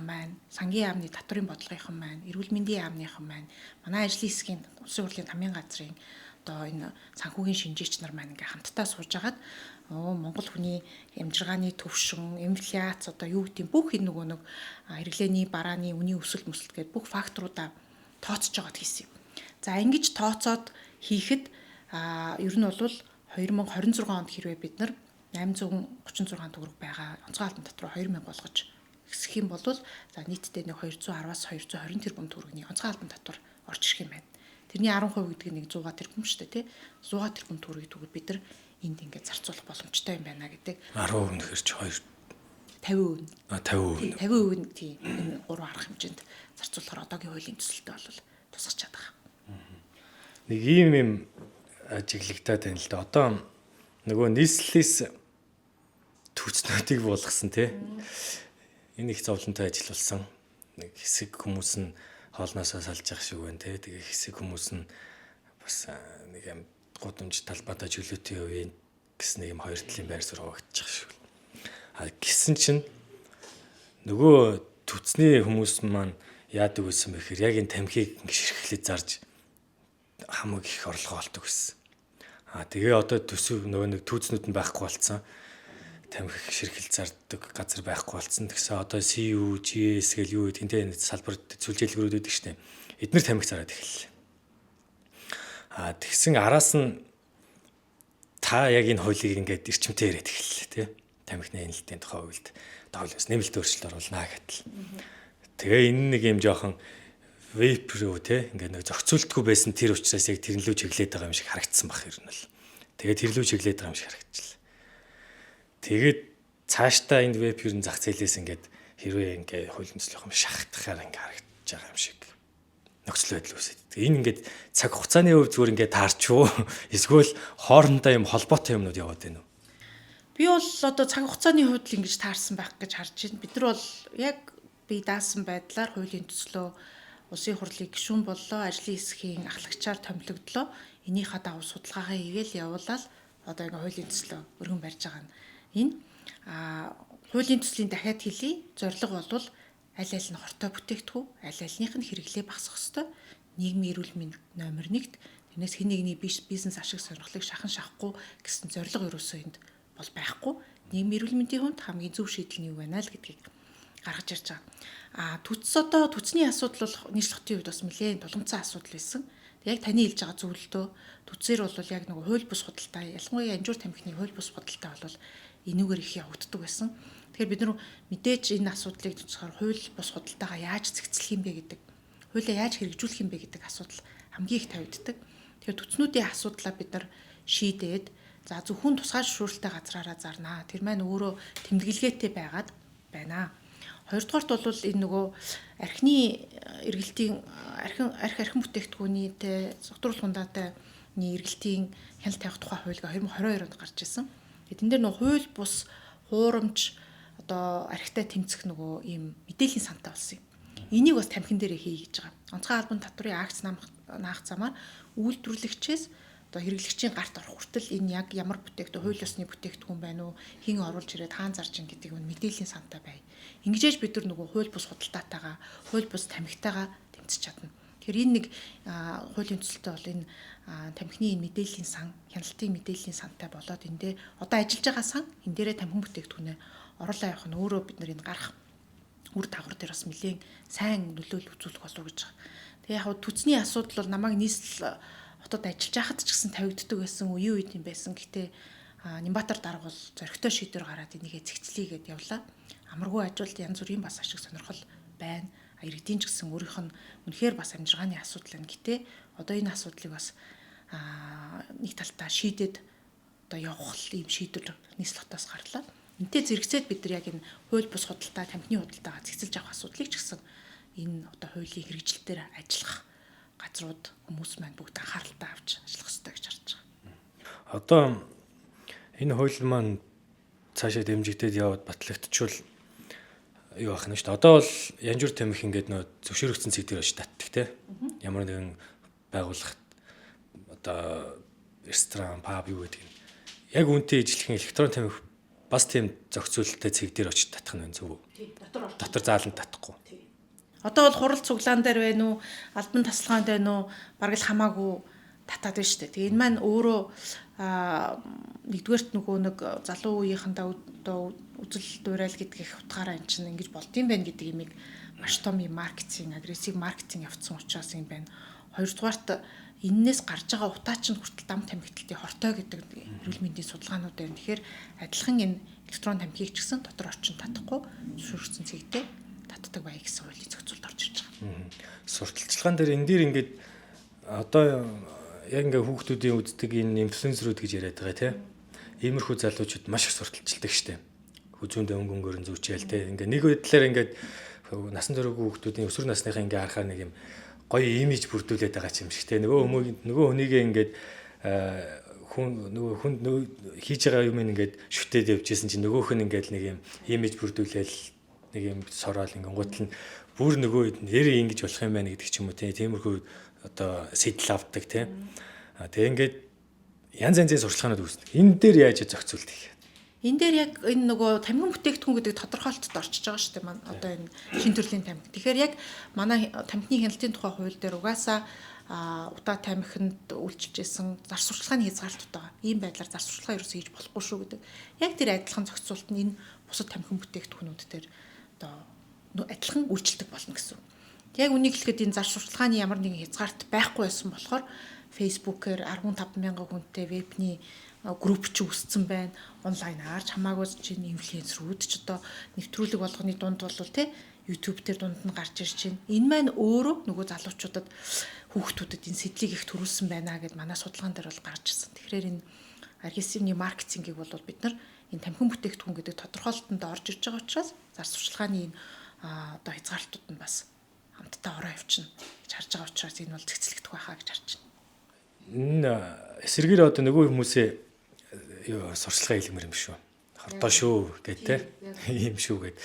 маань, сангийн яамны татврын бодлогынхан маань, эрүүл мэндийн яамныхан маань, манай ажлын хэсгийн улсын хурлын тамийн газрын одоо энэ санхүүгийн шинжээч нар маань ингээ хамтдаа сууж агаад Монгол хүний амжиргааны төвшин, инфляц одоо юу гэдэг бүх энэ нөгөө нэг хэрэглээний барааны үнийн өсөлт мөсөлт гэдэг бүх факторуудаа тооцож агаад хийсэн юм. За ингэж тооцоод хийхэд ер нь бол 2026 онд хэрвээ бид нар 836 төгрөг байгаа онцгой албан татвар 2000 болгож ихсэх юм бол за нийтдээ нэг 210-аас 220 тэрбум төгрөгийн онцгой албан татвар орж ирэх юм байна. Тэрний 10% гэдэг нь нэг 100 тэрбум шүү дээ, тий. 100 тэрбум төгрөгийг тэгвэл бид нар энд ингээд зарцуулах боломжтой юм байна гэдэг. 10% нэхэр чи 50%. 50%. 50% нь тий энэ 3 арга хэмжээнд зарцуулахаар одоогийн хуулийн төсөлтөд бол тусгаж чадах. Нэг ийм ажиглагдаад байна л да. Одоо нөгөө нийслэлээс төвчнүүдийг буулгасан тий. Энэ их зовлонтой ажилласан. Нэг хэсэг хүмүүс нь хоолноосоо салж явах шиг байна тий. Тэгээ хэсэг хүмүүс нь бас нэг юм гудамж талбайдаа чөлөөтэй үеийн гэсэн нэг юм хоёр талын байр суурь хавагдчих шиг. Гисэн чинь нөгөө түцний хүмүүс маань яадаг байсан бэхээр яг энэ тамхиг ингэ ширхлээд зарж хамаг их орлого олдог байсан. Тэгээ одоо төсөв нөгөө нэг түүцнүүд нь байхгүй болцсон. Тамхи ширхэл зардаг газар байхгүй болцсон. Тэгсэн одоо CU, GS гэл юу гэдэг энэ салбарт зүйлжээлгэрүүд өгдөг штеп. Эднэр тамхи зараад эхэллээ. Тэгсэн араас нь та яг энэ хуулийг ингээд эрчимтэй яриад эхэллээ тий. Тамхины нэлтийн тухай хуульд доолоос нэмэлт өөрчлөлт оруулнаа гэдэл. Тэгээ энэ нэг юм жоохон вейп рүү тий ингээд нэг зохицуултгүй байсан тэр учраас яг тэрнлүү чиглээд байгаа юм шиг харагдсан баг ер нь л. Тэгээд тэрлүү чиглээд байгаа юм шиг харагдчихлаа. Тэгээд цаашдаа энэ веб ер нь зах зээлээс ингээд хэрвээ ингээд хууль нөхцөлийнх юм шахагдахаар ингээд харагдаж байгаа юм шиг нөхцөл байдал үүсэт. Энэ ингээд цаг хугацааны хувьд зүгээр ингээд таарч уу эсвэл хоорондоо юм холбоотой юмнууд яваад байна уу? Би бол одоо цаг хугацааны хувьд л ингэж таарсан байх гэж харж байна. Бид нар бол яг би даасан байдлаар хуулийн төслөө улсын хурлын гишүүн боллоо, ажлын хэсгийн ахлагчаар томилогдлоо. Энийхээ дагуу судалгаагаа хийгээл явуулаад одоо ингээ хуулийн төслөө өргөн барьж байгаа нь. Энэ хуулийн төслийн дахиад хэлье. Зорилго бол аль аль нь хортой бүтээгдэхүүн, аль альнийх нь хэрэглээ багасгах ёстой. Нийгмийн эрүүл мэнд номер 1-т тэрнээс хэн нэгний бизнес ашиг сонирхлыг шахан шахахгүй гэсэн зорилго ерөөсөө энд бол байхгүй. Нийгмийн эрүүл мэндийн хүнд хамгийн зөв шийдэл нь юу байна л гэдгийг гаргаж ирж байгаа. Түцний асуудал бол нийслэл хотын хувьд бас нэлээд тулгымцсан асуудал байсан. Яг таны хэлж байгаа зөвлөлтөө түцээр бол яг нэг хууль бус худалдаа, ялангуяа янжуур тамхины хууль бус худалдаа бол энүүгээр их явагддаг байсан. Тэгэхээр бид нар мэдээж энэ асуудлыг төцөхөр хууль бус худалдаагаа яаж зэгцлэх юм бэ гэдэг, хуулиа яаж хэрэгжүүлэх юм бэ гэдэг асуудал хамгийн их тавигддаг. Тэгэхээр түцнүүдийн асуудлаа бид нар шийдээд за зөвхөн тусгай зөвшөөрөлтэй газраараа зарнаа. Тэр маань өөрөө тэмдэглэгээтэй байгаад байна. Хоёрдугаарт бол энэ нөгөө архины эргэлтийн архин бүтээгдэхүүний согтууруулах хундаатай эргэлтийн хяналт тавих тухай хуулига 2022 онд гарч ирсэн. Эдэн дээр нөгөө хууль бус хуурамч одоо архитай тэмцэх нөгөө ийм мэдээллийн сантай болсон юм. Энийг бас тамхин дээр хий гэж байгаа. Онцгой албан татврын акц наах замаар үйлдвэрлэгчээс одоо хэрэглэгчийн гарт орох хүртэл энэ яг ямар бүтээгдэхүүн, хууль ёсны бүтээгдэхүүн байна уу, хэн оруулж ирээд хаана зарж ин гэдэг нь мэдээллийн сантай бай. Ингэжээж бид нар нөгөө хууль бус худалдаатайгаа, хууль бус тамхитайгаа тэмцэж чадна. Тэгэхээр энэ нэг хуулийн төсөлтөй бол энэ тамхины энэ мэдээллийн сан, хяналтын мэдээллийн сантай болоод эндээ одоо ажиллаж байгаа сан энэ дээрээ тамхин бүтээгдэхүүнээ оруулаа явах нь өөрөө бид нар энэ гарах үр дагавар дээр бас нэлээд сайн нөлөөлөл үзүүлэх болов уу гэж байгаа. Тэгээ яг түцний асуудал бол намайг нийслэл хотод ажиллаж байхад ч гэсэн тавигддаг байсан, үеийн үед юм байсан. Гэхдээ Нямбатар дарга бол зоригтой шийдвэр гараад энийгээ зэгцлэе гэд явлаа. Амаргүй ажилд янз бүрийн бас ашиг сонирхол байна. Иргэдийн ч гэсэн өөрийнх нь үнэхээр бас амжиргааны асуудал байна. Гэтэ одоо энэ асуудлыг бас нэг талтаа шийдээд одоо явах ийм шийдвэр нийслэл хотоос гарлаа. Энтэй зэрэгцээд бид нар яг энэ хууль бус худалдаа, тамхины худалдаагаа зэгцэлж авах асуудлыг ч гэсэн энэ одоо хуулийн хэрэгжилтээр ажиллах газрууд хүмүүс маань бүгд анхааралтай авч ажиллах хэрэгтэй гэж харж байгаа. Одоо энэ хууль маань цаашаа дэмжигдээд яваад батлагдчихвал юу ах нь шүү дээ. Одоо бол янжуур тамхи ингээд нөө зөвшөөрөгдсөн цэг дээр очиж татдаг те. Ямар нэгэн байгууллагт одоо ресторан, паб юу гэдэг нь яг үнэтэй ижлэхэн электрон тамхи бас тийм зохицуулалттай цэг дээр очиж татах нь зөв үү? Дотор зааланд татахгүй. Одоо бол хурал цуглаан дээр байна уу, албан тасалгаанд байна уу, бараг л хамаагүй татаад байна шүү дээ. Тэгээ энэ маань өөрөө нэгдүгээрт нөгөө нэг залуу үеийнхэндээ одоо үзэл дуурайл гэдэг их утгаараа эн чинь ингэж болд юм байна гэдэг имийг маш том юм маркетинг, агрессив маркетинг явцсан учраас юм байна. Хоёрдугаарт эннээс гарч байгаа утаач нь хүртэл дам тамхиталтын хортой гэдэг эрүүл мэндийн судалгаанууд байна. Тэгэхээр адилхан энэ электрон тамхиг ч гэсэн дотор орчин татахгүй зөвшөөрсөн цэгтэй татдаг бай гэсэн хуулийн зохицуулалт орж ирж байгаа. Сурталчилгаан дээр энэ дээр ингээд одоо яг ингээ хүүхдүүдийн үздэг энэ инфлюенсерүүд гэж яриад байгаа тийм. Иймэрхүү залуучууд маш их сурталчилдаг штеп. Хүзүүндээ өнгөнгөөр нь зүүчээл тийм. Ингээ нэг байдлаар ингээд насан туршаагүй хүүхдүүдийн өсвөр насныхаа ингээ харахаар нэг юм гоё имиж бүрдүүлээд байгаа юм шиг тийм. Нөгөө хүнийгээ ингээд хүн хийж байгаа юм ингээд шүтээд явжсэн чинь нөгөөх нь ингээд нэг юм имиж бүрдүүлээл нэг юм сороол ингээд гутал нь бүр нөгөө нэрээ ингэж болох юм байна гэдэг ч юм уу тиймэрхүү одоо сэтэл авдаг тийм. Тэгээ ингээд янз янзын сурчлагынууд үүснэ. Энэ дээр яаж зохицуулт хийх? Энэ дээр яг энэ нөгөө тамхин бүтээгдэхүүн гэдэг тодорхойлолтод орчиж байгаа шүү дээ. Манай одоо энэ шин төрлийн тамхи. Тэгэхээр яг манай тамхины хяналтын тухай хууль дээр угаасаа удаа тамхинд үйлчилжсэн зар сурталчилгааны хязгаарлалт байгаа. Ийм байдлаар зар сурталчилгаа ерөөсөө хийж болохгүй шүү гэдэг. Яг тэр адилхан зохицуулт нь энэ бусад тамхин бүтээгдэхүүнүүд дээр одоо адилхан үйлчилдэг болно гэсэн. Яг үнийг хэлэхэд энэ зар сурталчилгааны ямар нэгэн хязгаарт байхгүй байсан болохоор Facebook-ээр 15,000 хүнтэй вебний групп ч үүссэн байна. Онлайнаар ч хамаагүй чинь инфлюенсерүүд ч одоо нэвтрүүлэг болгоны дунд бол тий YouTube дээр дунд нь гарч ирж байна. Энэ маань өөрөө нөгөө залуучуудад хүүхдүүдэд энэ сэтлийг их төрүүлсэн байна гэд манай судалгаан дээр бол гарч ирсэн. Тэгэхээр энэ агрессивны маркетингийг бол бид нар энэ тамхин бүтээгдэхүүн гэдэг тодорхойлолтод орж ирж байгаа учраас зар сурталчилгааны энэ одоо хязгаарлалтууд нь бас хамтдаа ороо явчихна гэж харж байгаа учраас энэ бол цэцлэгдэх байхаа гэж харж байна. Энэ эсэргээр одоо нөгөө хүмүүсээ сурчлагын хэлмэр юм шүү. Хортоо шүү гэдэг ийм шүү гэд.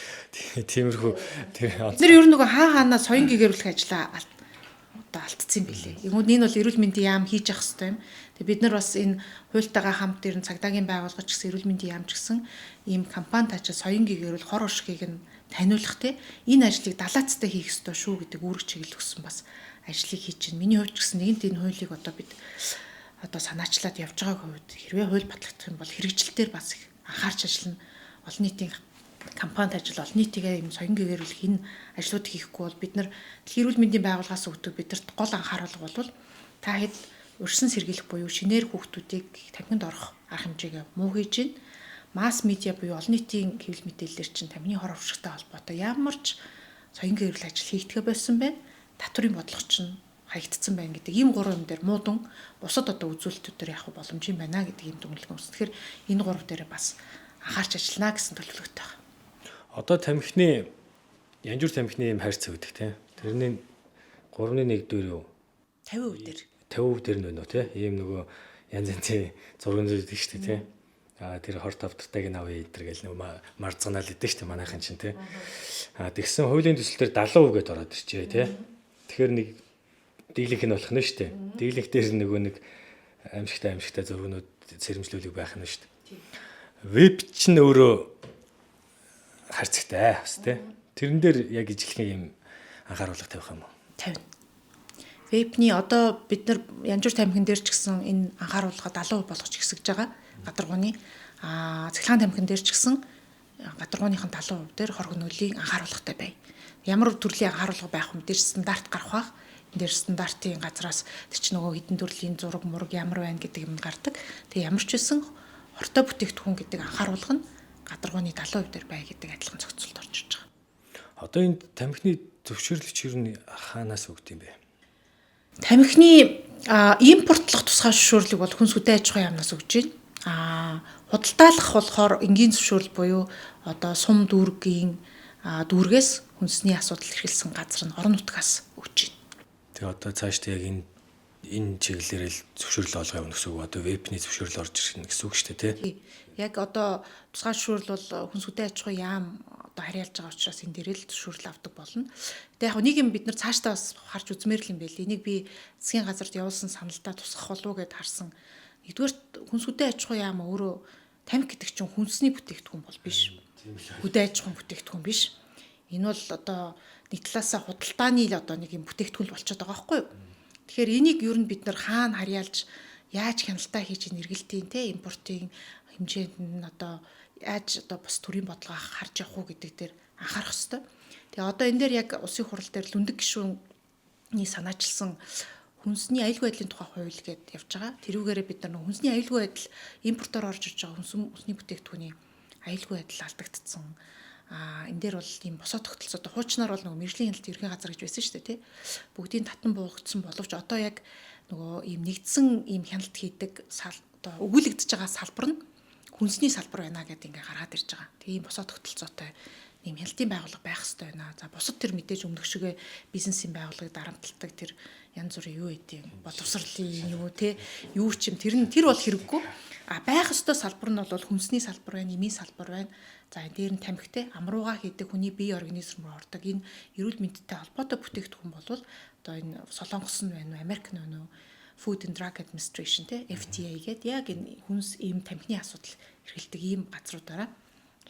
Тиймэрхүү бид нар ер нь нөгөө хаанаа соён гэгэрүүлэх ажлаа одоо алдсан билээ. Энэ бол эрүүл мэндийн яам хийж явах хэрэгтэй юм. Тэгээ бид нар бас энэ хуультайгаа хамт ирэн цагдаагийн байгууллага ч гэсэн эрүүл мэндийн яам ч гэсэн ийм компани тач соён гэгэрүүл хор уршигыг нь таниулах те энэ ажлыг далаацтай хийх ёстой шүү гэдэг үүрэг чиглэл өгсөн бас ажлыг хийж байна. Миний хувьд ч гэсэн нэгэнт энэ хуулийг одоо бид одоо санаачлаад явж байгааг хувьд хэрвээ хууль батлагдах юм бол хэрэгжилтээр бас их анхаарч ажиллана. Олон нийтийн компанид ажил олон нийтийгээ юм соён гэгэрүүлэх энэ ажлууд хийхгүй бол бид нар эрүүл мэндийн байгууллагаас өгдөг бидэрт гол анхаарал бол та хэд урьдчилан сэргийлэх буюу шинээр хүүхдүүдийг тамхинд орох арга хэмжээгээ муу хийж гин масс медиа буюу олон нийтийн хэвлэл мэдээлэлээр чинь тамхины хор уршигтай холбоотой ямар ч соён гэгэрүүл ажил хийгдэгэ болсон байна. Татврын бодлого чинь хаягдсан байна гэдэг ийм гурван юм дээр муудан бусад одоо үзүүлэлтүүдээр явах боломж юм байна гэдэг ийм дүгнэлт өгсөн. Тэгэхээр энэ гурав дээр бас анхаарч ажиллана гэсэн төлөвлөгөөтэй байна. Одоо тамхины янжуур тамхины юм хайрцаг гэдэг тийм. Тэрний 3.1 дээр юу? 50% дээр. 50% дээр нөө тий. Ийм нөгөө янз янзын зурган зүйл гэдэг шүү дээ тий. Тэр хорт автартайг нь авъя энэ гэл марцганаал идэг шүү дээ манайхан чинь тий. Тэгсэн хуулийн төсөл дээр 70% гэдээ ороод ирчээ тий. Тэгэхээр нэг дийлэнх нь болох нь шүү дээ. Дийлэнх дээр нөгөө нэг аимшигтай зургнууд сэрэмжлүүлэг байх нь шүү дээ. Веб чинь өөрөө харьцагтай бас тий. Тэрэн дээр яг ижлэх юм анхааруулга тавих юм уу? Тавина. Вебний одоо бид нар янжуур тамхин дээр ч гэсэн энэ анхааруулга 70% болгож ихсэж байгаа гадаргууны цахилгаан тамхин дээр ч гэсэн гадаргууныхын 70% дээр хор хөнөөлийн анхааруулгатай бай. Ямар төрлийн анхааруулга байх вэ? Дээр стандарт гарах бах. Энд дээр стандартын газраас тэр чинь нөгөө хэдэн төрлийн зураг мураг ямар байна гэдэг юм гардаг. Тэгээ ямар ч байсан хортой бүтээгдэхүүн гэдэг анхааруулга нь гадаргууны 70% дээр бай гэдэг адилхан зохицуулт орж ирж байгаа. Одоо энэ тамхины зөвшөөрлөгч ер нь хаанаас өгд юм бэ? Тамхины импортлох тусгай зөвшөөрлөг бол хүнс хөдөө аж ахуйн яамнаас өгж байна. Худалдаалах болохоор энгийн зөвшөөрөл буюу одоо сум дүүргийн дүүргээс хүнсний асуудал эрхэлсэн газар нь орон нутгаас өгч байна. Тэгээ одоо цаашдаа яг энэ чиглэлээр л зөвшөөрөл олгоо явна гэсэн үг. Одоо вебний зөвшөөрөл орж ирэх гэсэн үг шүү дээ тий. Яг одоо тусгай зөвшөөрөл бол хүнс хөдөө аж ахуйн яам одоо харьяалж байгаа учраас энэ дээр л зөвшөөрөл авдаг болно. Тэгээ яг нэг юм бид нар цаашдаа бас харж үзмээр л юм байл. Энийг би засгийн газарт явуулсан саналдаа тусгах болов уу гэд харсан. Нэгдүгээр хүнс хөдөө аж ахуйн яам өөрөө тамхи гэдэг чинь хүнсний бүтээгдэхүүн бол биш. Хөдөө аж ахуйн бүтээгдэхүүн биш. Энэ бол одоо нэг талаасаа худалдааны л одоо нэг юм бүтээгдэхүүн болчиход байгаа байхгүй юу? Тэгэхээр энийг ер нь бид нар хаана харьяалж яаж хяналтаа хийж эргэлтийн те импортын хэмжээнд нь одоо яаж одоо бас төрийн бодлого харж явах уу гэдэг дээр анхаарах хэрэгтэй. Тэгээ одоо энэ дээр яг улсын хурал дээр лүндэг гишүүний санаачилсан хүнсний аюулгүй байдлын тухай хууль гэдээ явж байгаа. Тэрүүгээрээ бид нар хүнсний аюулгүй байдал импортоор орж ирж байгаа хүнсний бүтээгдэхүүний аюулгүй байдал алдагдсан. Энэ дээр бол ийм босоо тогтолцоо одоо хуучнаар бол нөгөө мэржлийн хяналт ерхий газар гэж байсан шүү дээ тий. Бүгдийн татан буугдсан боловч одоо яг нөгөө ийм нэгдсэн ийм хяналт хийдэг одоо өгүүлэгдэж байгаа салбар нь хүнсний салбар байна гэдэг ингээ гараад ирж байгаа. Тэгээ ийм босоо тогтолцоотой ийм хяналтын байгууллага байх хэрэгтэй байна. За бусад тэр мэдээж өмнөх шигээ бизнесийн байгууллагыг дарамталдаг тэр янз бүрийн юу гэдэг боловсролын юу те юу ч юм тэр бол хэрэггүй. Байх ёстой салбар нь бол хүнсний салбар байна, эмийн салбар байна. За дээр нь тамхитай амрууга хийдэг хүний бие организм руу ордог энэ эрүүл мэндтэй холбоотой бүтээгдэхүүн бол одоо энэ Солонгос нь байна уу, Америк нь байна уу, Food and Drug Administration те FDA гэдэг яг энэ хүнс ийм тамхины асуудал эргэлдэг ийм газруудаараа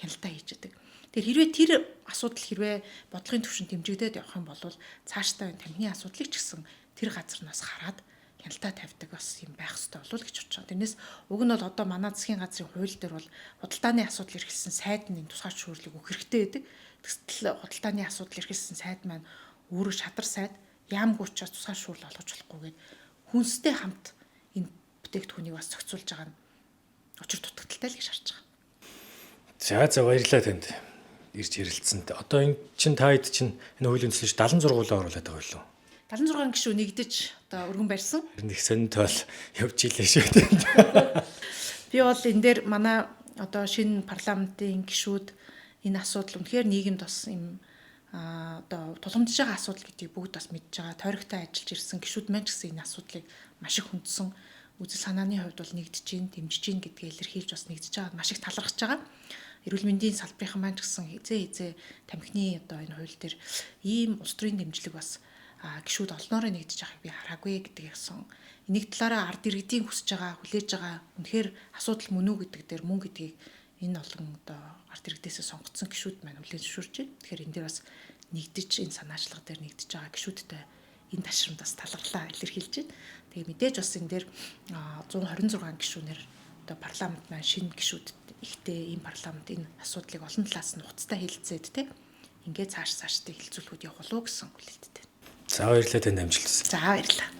хяналтаа хийж байдаг. Тэр хэрвээ тэр асуудал хэрвээ бодлогын түвшинд дэмжигдээд явах юм бол цаашдаа тамхины асуудлыг ч гэсэн тэр газарнаас хараад хяналтаа тавьдаг бас юм байх хэрэгтэй болов гэж бодож байгаа. Тэрнээс уг нь бол одоо манай засгийн газрын хууль дээр бол худалдааны асуудал эрхэлсэн сайд нь энэ тусгай зөвшөөрлийг өгөх хэрэгтэй байдаг. Тэгтэл худалдааны асуудал эрхэлсэн сайд маань өөрөө шадар сайд яамгүй учраас тусгай зөвшөөрөл олгож болохгүйгээд хүнстэй хамт энэ бүтээгдэхүүнийг бас зохицуулж байгаа нь учир дутагдaltaй л гэж харж байгаа. За баярлалаа танд. Ирж ярилцсанд. Одоо энэ чин таад чин энэ хуулийн төслөж 76-уулаа оруулаад байгаа байлоо. 76 гишүүн нэгдэж одоо өргөн барьсан. Нэг сонин тоол явж илээ шүү дээ. Би бол энэ дээр манай одоо шинэ парламентын гишүүд энэ асуудал үнэхээр нийгэмд бас юм одоо тулгамдж байгаа асуудал гэдгийг бүгд бас мэдж байгаа. Тойрогтой ажиллаж ирсэн гишүүд маань ч гэсэн энэ асуудлыг маш их хүндсэн. Үзэл санааны хувьд бол нэгдэж гин, дэмжиж гин гэдгийг илэрхийлж бас нэгдэж байгаа. Маш их талархаж байгаа. Эрүүл мэндийн салбарынхан маань ч гэсэн хизээ тамхины одоо энэ хууль дээр ийм улс төрийн дэмжлэг бас гишүүд олноороо нэгдэж байгааг би хараагүй гэдэг юмсан. Энийг талаараа ард иргэдийн хүсэж байгаа, хүлээж байгаа үнэхээр асуудал мөн үү гэдэг дээр мөн гэдгийг энэ олон одоо ард иргэдээсээ сонгогдсон гишүүд маань хүлээн зөвшөөрч байна. Тэгэхээр энэ дээр бас нэгдэж энэ санаачлага дээр нэгдэж байгаа гишүүдтэй энэ ташрамдаас таларлаа илэрхийлж байна. Тэгээ мэдээж бас энэ дээр 126 гишүүнээр одоо парламент маань шинэ гишүүд ихтэй энэ парламент энэ асуудлыг олон талаас нь хуцтай хэлэлцээд те ингээд цаашдаа хилцүүлгүүд явах болов уу гэсэн хүлээлттэй. За баярлалаа танд амжилт хүсье. За баярлалаа.